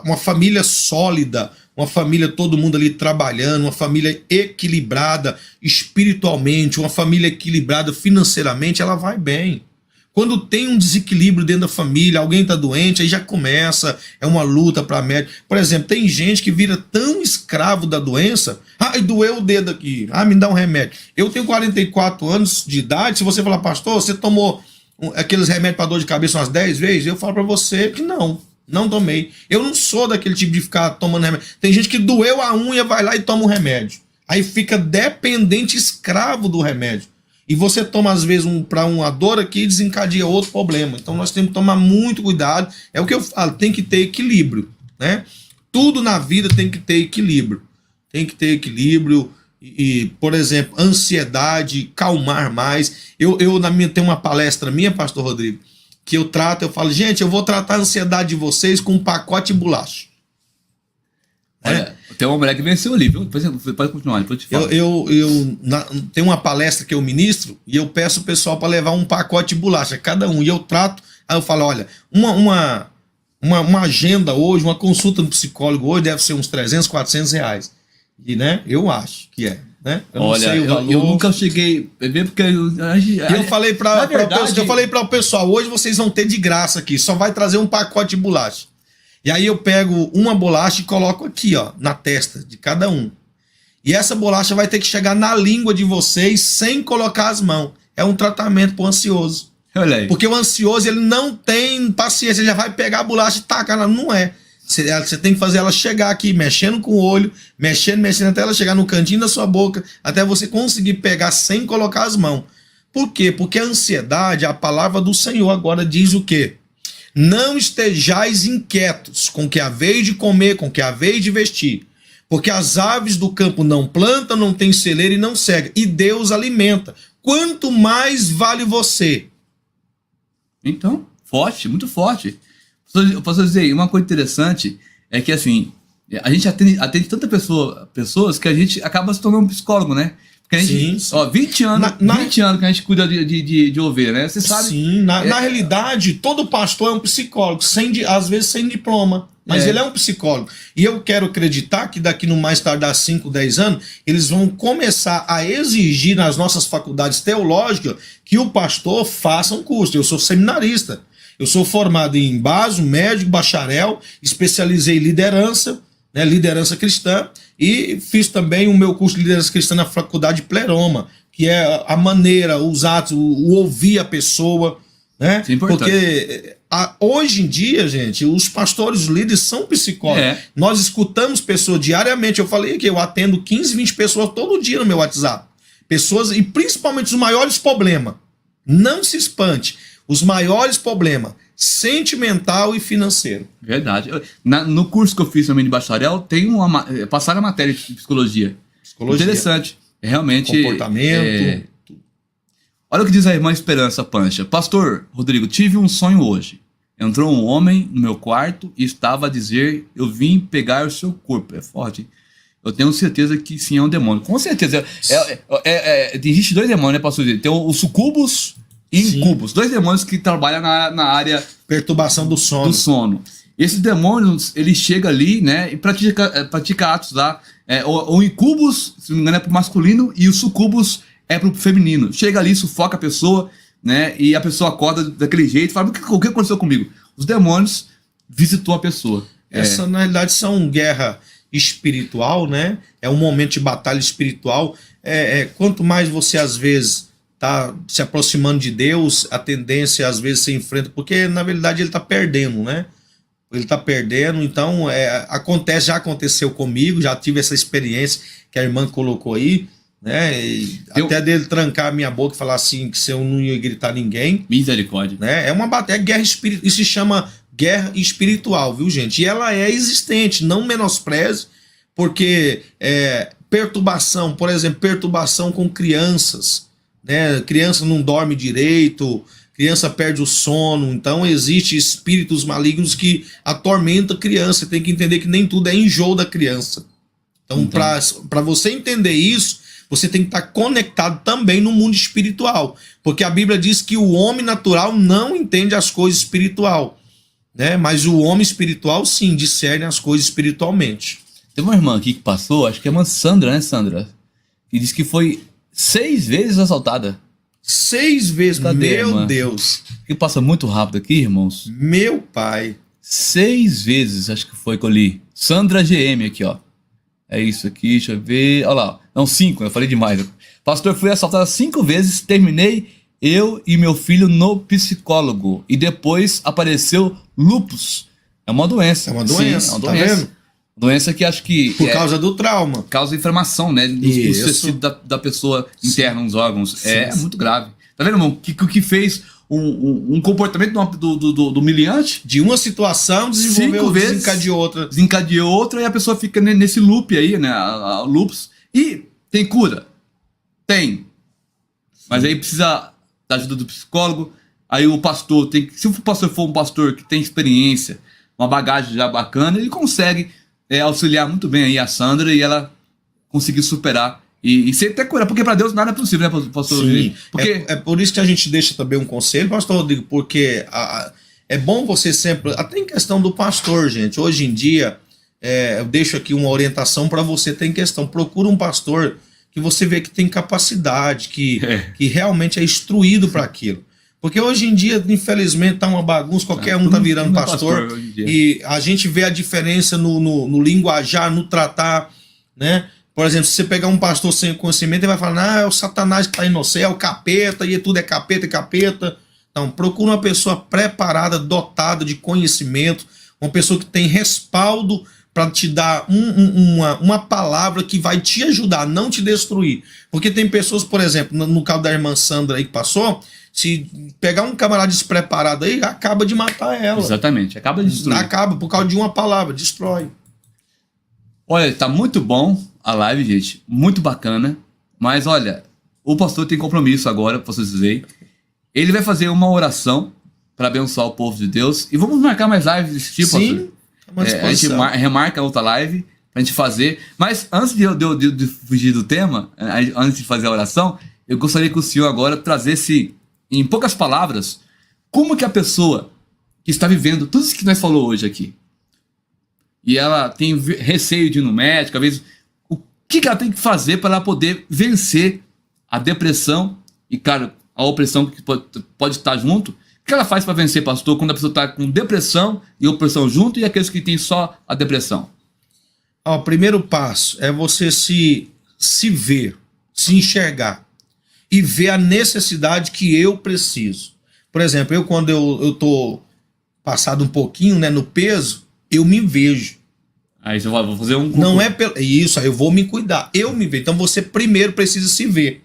Uma família sólida, uma família, todo mundo ali trabalhando, uma família equilibrada espiritualmente, uma família equilibrada financeiramente, ela vai bem. Quando tem um desequilíbrio dentro da família, alguém está doente, aí já começa, é uma luta para médico. Por exemplo, tem gente que vira tão escravo da doença, doeu o dedo aqui, me dá um remédio. Eu tenho 44 anos de idade, se você falar, pastor, você tomou aqueles remédios para dor de cabeça umas 10 vezes, eu falo para você que não tomei. Eu não sou daquele tipo de ficar tomando remédio. Tem gente que doeu a unha, vai lá e toma um remédio. Aí fica dependente, escravo do remédio. E você toma, às vezes, para uma dor aqui e desencadeia outro problema. Então nós temos que tomar muito cuidado. É o que eu falo, tem que ter equilíbrio, né? Tudo na vida tem que ter equilíbrio. Tem que ter equilíbrio. E, por exemplo, ansiedade, calmar mais. Eu tenho uma palestra minha, pastor Rodrigo, que eu falo, gente, eu vou tratar a ansiedade de vocês com um pacote de bolacha. Olha, tem uma mulher que venceu ali, viu? Depois você pode continuar, depois eu te falo. Tenho uma palestra que eu ministro e eu peço o pessoal para levar um pacote de bolacha, cada um, e eu trato, aí eu falo, olha, uma agenda hoje, uma consulta no psicólogo hoje deve ser uns 300, 400 reais. E, né, eu acho que é. Né? Olha, eu nunca cheguei a ver porque eu falei para o pessoal, hoje vocês vão ter de graça aqui, só vai trazer um pacote de bolacha. E aí eu pego uma bolacha e coloco aqui, ó, na testa de cada um. E essa bolacha vai ter que chegar na língua de vocês sem colocar as mãos. É um tratamento pro ansioso. Olha aí. Porque o ansioso, ele não tem paciência, ele já vai pegar a bolacha e tacar ela. Não é. Você tem que fazer ela chegar aqui, mexendo com o olho, mexendo, até ela chegar no cantinho da sua boca, até você conseguir pegar sem colocar as mãos. Por quê? Porque a ansiedade, a palavra do Senhor agora diz o quê? Não estejais inquietos com que haveis de comer, com que haveis de vestir, porque as aves do campo não plantam, não têm celeiro e não cegam, e Deus alimenta. Quanto mais vale você? Então, forte, muito forte. Eu posso dizer, uma coisa interessante é que, assim, a gente atende tanta pessoas que a gente acaba se tornando um psicólogo, né? Porque a gente, sim. Ó, 20 anos que a gente cuida de ovelha, né? Você sabe. Sim, na realidade, todo pastor é um psicólogo, às vezes sem diploma, mas ele é um psicólogo. E eu quero acreditar que daqui no mais tardar 5, 10 anos, eles vão começar a exigir nas nossas faculdades teológicas que o pastor faça um curso. Eu sou seminarista. Eu sou formado em básico, médico, bacharel, especializei em liderança, né, liderança cristã, e fiz também o meu curso de liderança cristã na faculdade Pleroma, que é a maneira, os atos, o ouvir a pessoa, né? Isso é importante. Porque hoje em dia, gente, os pastores, os líderes são psicólogos. Nós escutamos pessoas diariamente. Eu falei que eu atendo 15, 20 pessoas todo dia no meu WhatsApp. Pessoas, e principalmente os maiores problemas. Não se espante. Os maiores problemas sentimental e financeiro. Verdade. No curso que eu fiz também de bacharel, tem passaram a matéria de psicologia. Interessante. Realmente. Comportamento. Olha o que diz a irmã Esperança Pancha. Pastor Rodrigo, tive um sonho hoje. Entrou um homem no meu quarto e estava a dizer: eu vim pegar o seu corpo. É forte, hein? Eu tenho certeza que sim, é um demônio. Com certeza. Existe 2 demônios, né, pastor? Tem o sucubus e incubus. 2 demônios que trabalham na área... Perturbação do sono. Esses demônios, ele chega ali, né, e pratica atos lá. O incubus, se não me engano, é pro masculino, e o sucubus é pro feminino. Chega ali, sufoca a pessoa, né, e a pessoa acorda daquele jeito, fala: o que aconteceu comigo? Os demônios visitou a pessoa. Essa, na realidade, são guerra espiritual, né? É um momento de batalha espiritual. Quanto mais você, às vezes, tá se aproximando de Deus, a tendência, às vezes, você enfrenta, porque, na verdade, ele tá perdendo, né? Ele tá perdendo, então, já aconteceu comigo, já tive essa experiência que a irmã colocou aí, né? Até dele trancar a minha boca e falar assim, que se eu não ia gritar ninguém. Misericórdia. Né? É uma batalha, guerra espiritual. Isso se chama guerra espiritual, viu, gente? E ela é existente, não menospreze, porque perturbação, por exemplo, perturbação com crianças, né? Criança não dorme direito, criança perde o sono, então existe espíritos malignos que atormentam a criança. Tem que entender que nem tudo é enjoo da criança. Então, para você entender isso, você tem que estar conectado também no mundo espiritual, porque a Bíblia diz que o homem natural não entende as coisas espiritual, né? Mas o homem espiritual sim discerne as coisas espiritualmente. Tem uma irmã aqui que passou, acho que é a irmã Sandra, né, Sandra? Que disse que foi 6 vezes assaltada. 6 vezes, Cadê, meu irmã? Deus. Que passa muito rápido aqui, irmãos. Meu pai. 6 vezes, acho que foi que eu li. Sandra GM aqui, ó. É isso aqui, deixa eu ver. Olha lá. Não, 5, eu falei demais. Pastor, fui assaltada 5 vezes, terminei eu e meu filho no psicólogo. E depois apareceu lúpus. É uma doença. É uma doença, sim, é uma tá doença. vendo? Doença que acho que... Por causa do trauma. Causa inflamação, né? Nos tecidos da pessoa interna, nos órgãos. Sim, é muito grave. Tá vendo, irmão? O que fez um comportamento do humilhante? De uma situação desenvolveu, 5 vezes, desencadeou outra e a pessoa fica nesse loop aí, né? A lupus. E tem cura? Tem. Mas aí precisa da ajuda do psicólogo. Aí o pastor tem que... Se o pastor for um pastor que tem experiência, uma bagagem já bacana, ele consegue auxiliar muito bem aí a Sandra e ela conseguir superar e ser até curar, porque para Deus nada é possível, né, pastor? Sim, porque... é por isso que a gente deixa também um conselho, pastor Rodrigo, porque é bom você sempre, até em questão do pastor, gente, hoje em dia, eu deixo aqui uma orientação para você, tem questão, procura um pastor que você vê que tem capacidade, que realmente é instruído para aquilo. Porque hoje em dia, infelizmente, tá uma bagunça, qualquer um tá virando pastor e a gente vê a diferença no linguajar, no tratar, né? Por exemplo, se você pegar um pastor sem conhecimento, ele vai falar: é o Satanás que tá indo no céu, é o capeta, e tudo é capeta e capeta. Então, procura uma pessoa preparada, dotada de conhecimento, uma pessoa que tem respaldo para te dar uma palavra que vai te ajudar, não te destruir. Porque tem pessoas, por exemplo, no caso da irmã Sandra aí que passou, se pegar um camarada despreparado aí, acaba de matar ela. Exatamente, acaba de destruir. Acaba por causa de uma palavra, destrói. Olha, tá muito bom a live, gente, muito bacana, mas olha, o pastor tem compromisso agora, para vocês dizerem. Ele vai fazer uma oração para abençoar o povo de Deus, e vamos marcar mais lives desse tipo, sim, pastor. A gente remarca outra live pra gente fazer, mas antes de fugir do tema, antes de fazer a oração, eu gostaria que o senhor agora trazesse, em poucas palavras, como que a pessoa que está vivendo tudo isso que nós falou hoje aqui, e ela tem receio de ir no médico, às vezes, o que ela tem que fazer para ela poder vencer a depressão e, cara, a opressão que pode estar junto? O que ela faz para vencer, pastor, quando a pessoa está com depressão e opressão junto, e aqueles que têm só a depressão? O primeiro passo é você se ver, se enxergar e ver a necessidade que eu preciso. Por exemplo, quando eu tô passado um pouquinho, né, no peso, eu me vejo. Aí você vai, vou fazer um... Não é isso, aí eu vou me cuidar. Eu me vejo. Então você primeiro precisa se ver.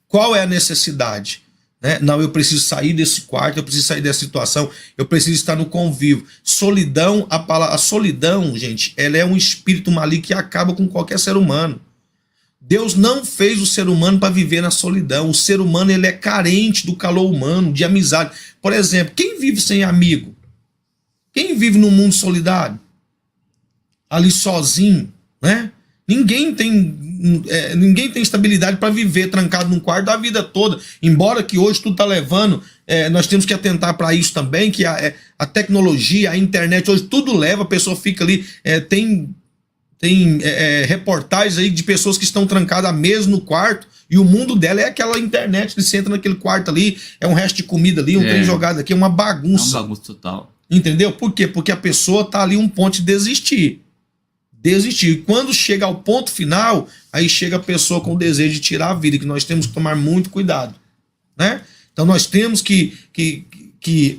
Qual é a necessidade? né? Não, eu preciso sair desse quarto, eu preciso sair dessa situação, eu preciso estar no convívio. Solidão, a solidão, gente, ela é um espírito maligno que acaba com qualquer ser humano. Deus não fez o ser humano para viver na solidão. O ser humano, ele é carente do calor humano, de amizade. Por exemplo, quem vive sem amigo? Quem vive num mundo solidário? Ali sozinho, né? Ninguém tem estabilidade para viver trancado num quarto a vida toda. Embora que hoje tudo está levando, nós temos que atentar para isso também, que a tecnologia, a internet, hoje tudo leva, a pessoa fica ali, tem reportagens aí de pessoas que estão trancadas há meses no quarto e o mundo dela é aquela internet, você entra naquele quarto ali, é um resto de comida ali, um trem jogado aqui, é uma bagunça. É uma bagunça total. Entendeu? Por quê? Porque a pessoa tá ali um ponto de desistir. E quando chega ao ponto final, aí chega a pessoa com o desejo de tirar a vida, que nós temos que tomar muito cuidado, né? Então nós temos que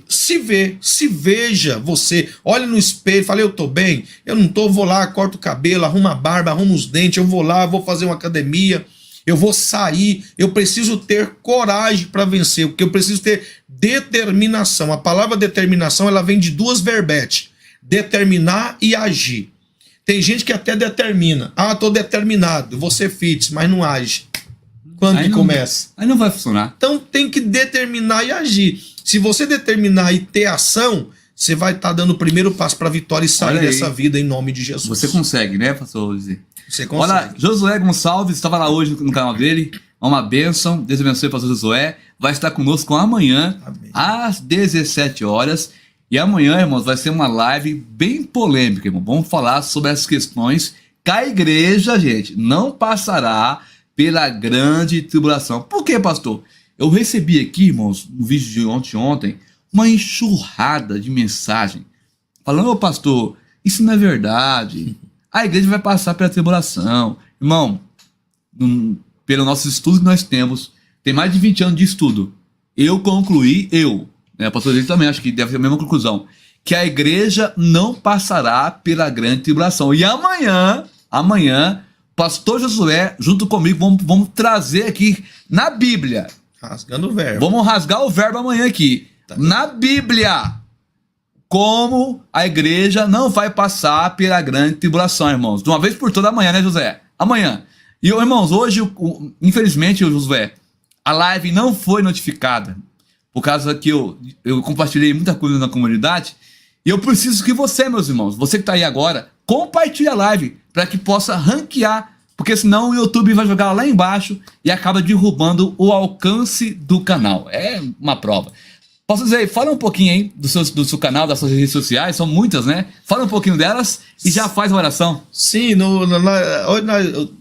se veja você, olha no espelho, fala, eu tô bem, eu não tô, vou lá, corto o cabelo, arrumo a barba, arrumo os dentes, eu vou lá, vou fazer uma academia, eu vou sair, eu preciso ter coragem para vencer, porque eu preciso ter determinação. A palavra determinação, ela vem de duas verbetes, determinar e agir. Tem gente que até determina, tô determinado, vou ser fitness, mas não age. Quando que começa? Aí não vai funcionar. Então tem que determinar e agir. Se você determinar e ter ação, você vai estar dando o primeiro passo para a vitória e sair dessa vida em nome de Jesus. Você consegue, né, pastor José? Você consegue. Olha, Josué Gonçalves estava lá hoje no canal dele. Uma bênção. Deus abençoe, pastor Josué. Vai estar conosco amanhã, amém, às 17 horas. E amanhã, irmãos, vai ser uma live bem polêmica, irmão. Vamos falar sobre as questões que a igreja, gente, não passará pela grande tribulação. Por quê, pastor? Eu recebi aqui, irmãos, no vídeo de ontem, uma enxurrada de mensagem falando, ô pastor, isso não é verdade. A igreja vai passar pela tribulação. Irmão, pelo nosso estudo que nós temos, tem mais de 20 anos de estudo. Eu concluí, né, pastor José também acho que deve ter a mesma conclusão, que a igreja não passará pela grande tribulação. E amanhã, pastor Josué, junto comigo, vamos trazer aqui na Bíblia. Rasgando o verbo. Vamos rasgar o verbo amanhã aqui. Tá. Na Bíblia, como a igreja não vai passar pela grande tribulação, irmãos. De uma vez por toda amanhã, né, José? Amanhã. E, irmãos, hoje, infelizmente, Josué, a live não foi notificada. Por causa que eu compartilhei muita coisa na comunidade. E eu preciso que você, meus irmãos, você que está aí agora, compartilhe a live para que possa ranquear. Porque senão o YouTube vai jogar lá embaixo e acaba derrubando o alcance do canal. É uma prova. Posso dizer, fala um pouquinho aí do seu canal, das suas redes sociais, são muitas, né? Fala um pouquinho delas e já faz a oração. Sim, hoje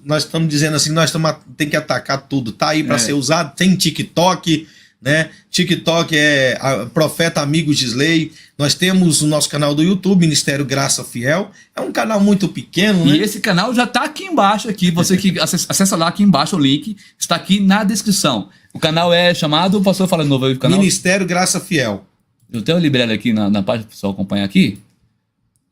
nós estamos dizendo assim, tem que atacar tudo. Tá aí para ser usado, tem TikTok, né? TikTok é Profeta Amigo Gisley. Nós temos o nosso canal do YouTube, Ministério Graça Fiel. É um canal muito pequeno, né? E esse canal já está aqui embaixo, aqui. Você que acessa lá aqui embaixo, o link está aqui na descrição. O canal é chamado, o pastor fala de novo aí o canal. Ministério Graça Fiel. Eu tenho liberado aqui na página para o pessoal acompanhar aqui.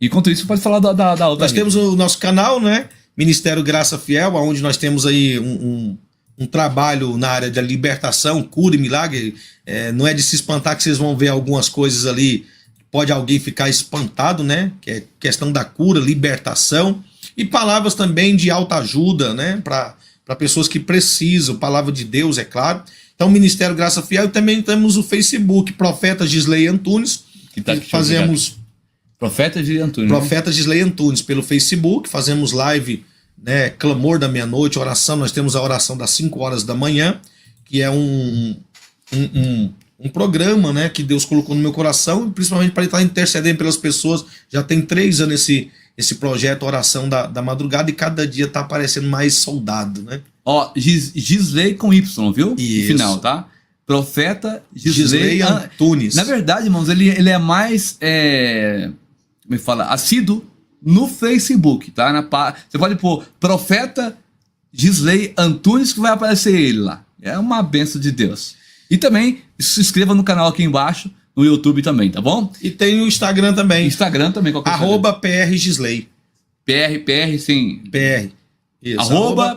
Enquanto isso, pode falar da outra. Nós temos o nosso canal, né? Ministério Graça Fiel, onde nós temos aí um trabalho na área da libertação, cura e milagre. Não é de se espantar que vocês vão ver algumas coisas ali. Pode alguém ficar espantado, né? Que é questão da cura, libertação. E palavras também de autoajuda, né? Para pessoas que precisam. Palavra de Deus, é claro. Então, Ministério Graça Fiel. E também temos o Facebook, Profeta Gisley Antunes. Que tá aqui, fazemos... Profeta Gisley Antunes. Profeta Gisley Antunes, pelo Facebook. Fazemos live, né? Clamor da meia-noite, oração. Nós temos a oração das 5 horas da manhã, que é um programa, né, que Deus colocou no meu coração, principalmente para estar intercedendo pelas pessoas. Já tem 3 anos esse projeto Oração da Madrugada, e cada dia tá aparecendo mais soldado, né? Ó, Gisley com Y, viu? Isso. No final, tá? Profeta Gisley Antunes. Na verdade, irmãos, ele é mais, como fala, assíduo no Facebook, tá? Você pode pôr Profeta Gisley Antunes, que vai aparecer ele lá. É uma bênção de Deus. E também se inscreva no canal aqui embaixo, no YouTube também, tá bom? E tem o Instagram também. Instagram também, qual que é? @PR Gisley. PR, sim. PR. Isso.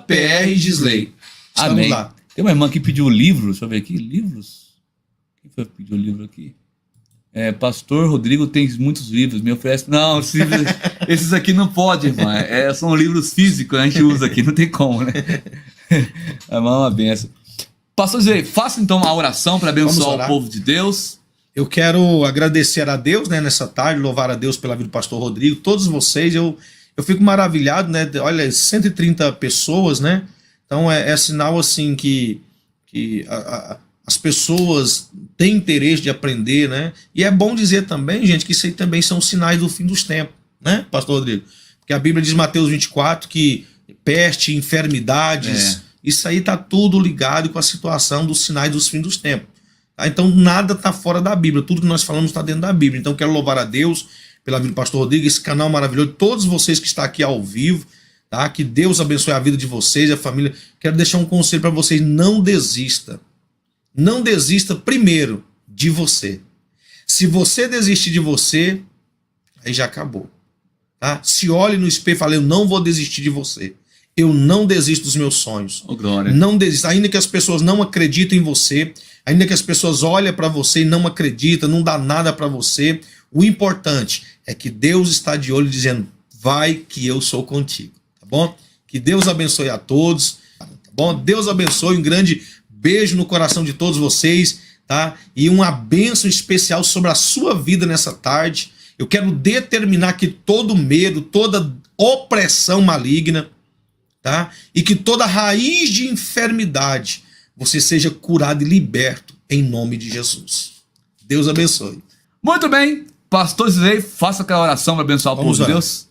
@PR Gisley. Amém. Lá. Tem uma irmã que pediu livros, deixa eu ver aqui, livros? Quem foi que pediu o livro aqui? Pastor Rodrigo tem muitos livros, me oferece. Não, esses aqui não pode, irmão. São livros físicos, a gente usa aqui, não tem como, né? É uma benção. Pastor Zé, faça então a oração para abençoar o povo de Deus. Eu quero agradecer a Deus, né, nessa tarde, louvar a Deus pela vida do pastor Rodrigo, todos vocês. Eu fico maravilhado, né? Olha, 130 pessoas, né? Então é sinal assim que as pessoas têm interesse de aprender, né? E é bom dizer também, gente, que isso aí também são sinais do fim dos tempos, né, pastor Rodrigo? Porque a Bíblia diz em Mateus 24 que peste, enfermidades, isso aí tá tudo ligado com a situação dos sinais dos fins dos tempos. Tá? Então nada tá fora da Bíblia, tudo que nós falamos está dentro da Bíblia. Então quero louvar a Deus pela vida do pastor Rodrigo, esse canal maravilhoso, todos vocês que estão aqui ao vivo, tá? Que Deus abençoe a vida de vocês, a família. Quero deixar um conselho para vocês: não desista. Não desista primeiro de você. Se você desistir de você, aí já acabou. Tá? Se olhe no espelho e fale: eu não vou desistir de você. Eu não desisto dos meus sonhos. Oh, glória. Não desista. Ainda que as pessoas não acreditem em você, ainda que as pessoas olhem para você e não acreditam, não dá nada para você, o importante é que Deus está de olho dizendo: vai que eu sou contigo. Tá bom? Que Deus abençoe a todos. Tá bom? Deus abençoe, um grande beijo no coração de todos vocês, tá? E uma bênção especial sobre a sua vida nessa tarde. Eu quero determinar que todo medo, toda opressão maligna, tá? E que toda raiz de enfermidade você seja curado e liberto em nome de Jesus. Deus abençoe. Muito bem, pastor Zé, faça aquela oração para abençoar o povo de Deus.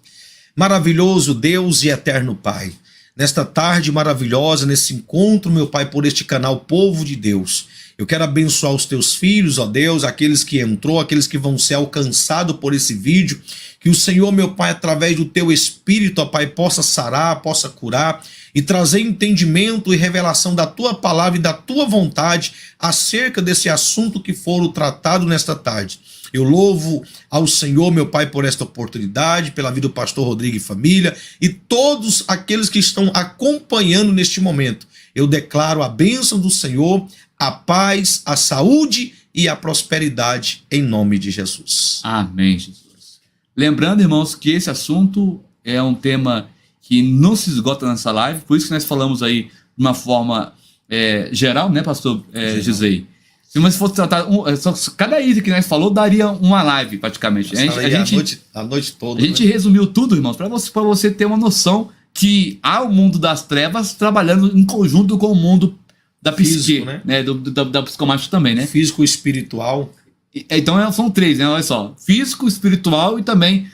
Maravilhoso Deus e eterno Pai, nesta tarde maravilhosa, nesse encontro, meu Pai, por este canal Povo de Deus, eu quero abençoar os teus filhos, ó Deus, aqueles que entrou, aqueles que vão ser alcançados por esse vídeo, que o Senhor, meu Pai, através do teu Espírito, ó Pai, possa sarar, possa curar e trazer entendimento e revelação da tua palavra e da tua vontade acerca desse assunto que for tratado nesta tarde. Eu louvo ao Senhor, meu Pai, por esta oportunidade, pela vida do pastor Rodrigo e família e todos aqueles que estão acompanhando neste momento. Eu declaro a bênção do Senhor, a paz, a saúde e a prosperidade em nome de Jesus. Amém, Jesus. Lembrando, irmãos, que esse assunto é um tema que não se esgota nessa live, por isso que nós falamos aí de uma forma geral, né, pastor Gisei? Se nós fosse tratar, cada item que nós falou daria uma live praticamente. A noite toda. A gente resumiu tudo, irmãos, para você ter uma noção que há o mundo das trevas trabalhando em conjunto com o mundo da psique, né? Da psicomática também, né? Físico e espiritual. Então são três, né? Olha só. Físico, espiritual e também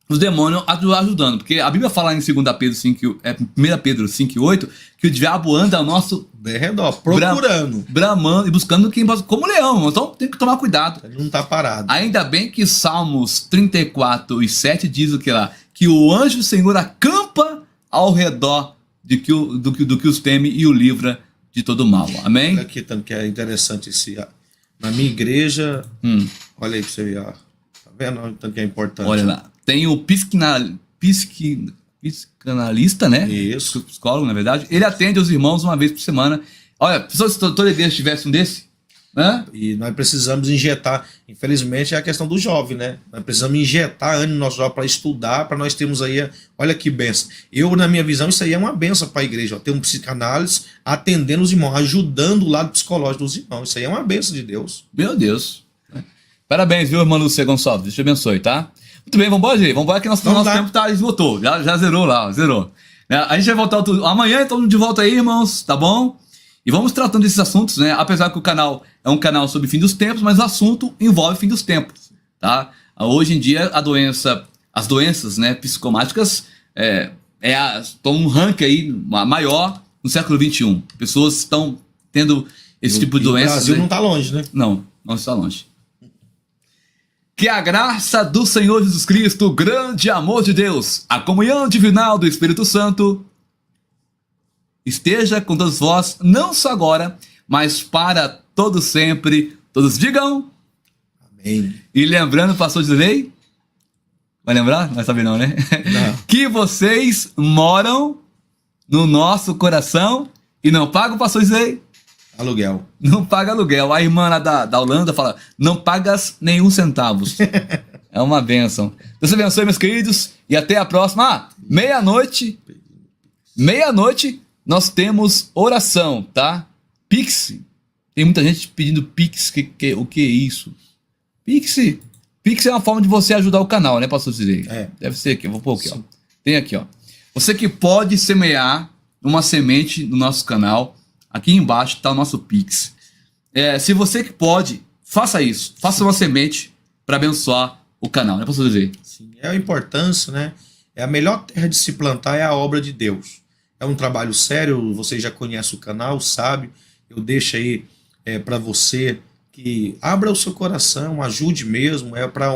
os demônios ajudando. Porque a Bíblia fala em 2 Pedro 5, 1 Pedro 5:8 que o diabo anda ao nosso redor, procurando, bramando e buscando quem como leão. Então tem que tomar cuidado. Ele não está parado. Ainda bem que Salmos 34:7 diz o que lá? Que o anjo do Senhor acampa ao redor do que os teme e o livra de todo mal. Amém? Olha aqui tanto que é interessante esse. Na minha igreja, olha aí pra você ver, ó. Tá vendo? Tanto que é importante. Olha lá. Tem o psicanalista, né? Isso. Psicólogo, na verdade. Ele atende os irmãos uma vez por semana. Olha, se toda igreja tivesse um desse, né? E nós precisamos injetar, infelizmente é a questão do jovem, né? Nós precisamos injetar ânimo no nosso jovem para estudar, para nós termos aí, olha que benção. Eu, na minha visão, isso aí é uma benção para a igreja, ó, ter um psicanálise atendendo os irmãos, ajudando o lado psicológico dos irmãos. Isso aí é uma benção de Deus. Meu Deus. Parabéns, viu, irmão Lúcia Gonçalves? Deus te abençoe, tá? Muito bem, vamos embora, gente. Vamos embora que nosso tempo esgotou. Já zerou lá, zerou. A gente vai voltar amanhã, então de volta aí, irmãos, tá bom? E vamos tratando desses assuntos, né? Apesar que o canal é um canal sobre fim dos tempos, mas o assunto envolve fim dos tempos, tá? Hoje em dia, as doenças, né, psicomáticas estão um ranking aí maior no século XXI. Pessoas estão tendo esse tipo de doenças. O Brasil não está longe, né? Não está longe. Que a graça do Senhor Jesus Cristo, o grande amor de Deus, a comunhão divinal do Espírito Santo esteja com todos vós, não só agora, mas para todo sempre. Todos digam amém. E lembrando, pastor Dilei, vai lembrar? Não vai saber não, né? Não. Que vocês moram no nosso coração e não pagam, pastor Dilei? Aluguel. Não paga aluguel. A irmã lá da Holanda fala, não pagas nenhum centavos. É uma bênção. Deus abençoe, meus queridos, e até a próxima. Meia-noite, nós temos oração, tá? Pix. Tem muita gente pedindo Pix. O que é isso? Pix é uma forma de você ajudar o canal, né, pastor Cirei? Deve ser aqui, eu vou pôr aqui, ó. Tem aqui, ó. Você que pode semear uma semente no nosso canal, aqui embaixo tá o nosso Pix. Se você que pode, faça isso. Faça uma semente para abençoar o canal, né, pastor Cirei? Sim, é a importância, né? É a melhor terra de se plantar, é a obra de Deus. É um trabalho sério, você já conhece o canal, sabe? Eu deixo aí para você que abra o seu coração, ajude mesmo, é para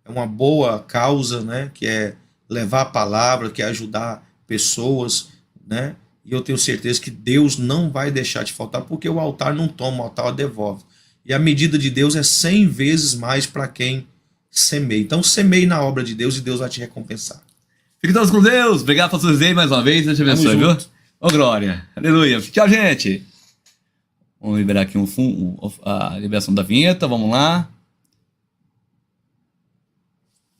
uma boa causa, né? Que é levar a palavra, que é ajudar pessoas, né? E eu tenho certeza que Deus não vai deixar de faltar, porque o altar não toma, o altar devolve. E a medida de Deus é 100 vezes mais para quem semeia. Então semeie na obra de Deus e Deus vai te recompensar. Fiquem todos com Deus. Obrigado, pastor Zé, mais uma vez. Deus te abençoe, viu? Ô, glória. Aleluia. Tchau, gente. Vamos liberar aqui a liberação da vinheta. Vamos lá.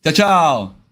Tchau, tchau.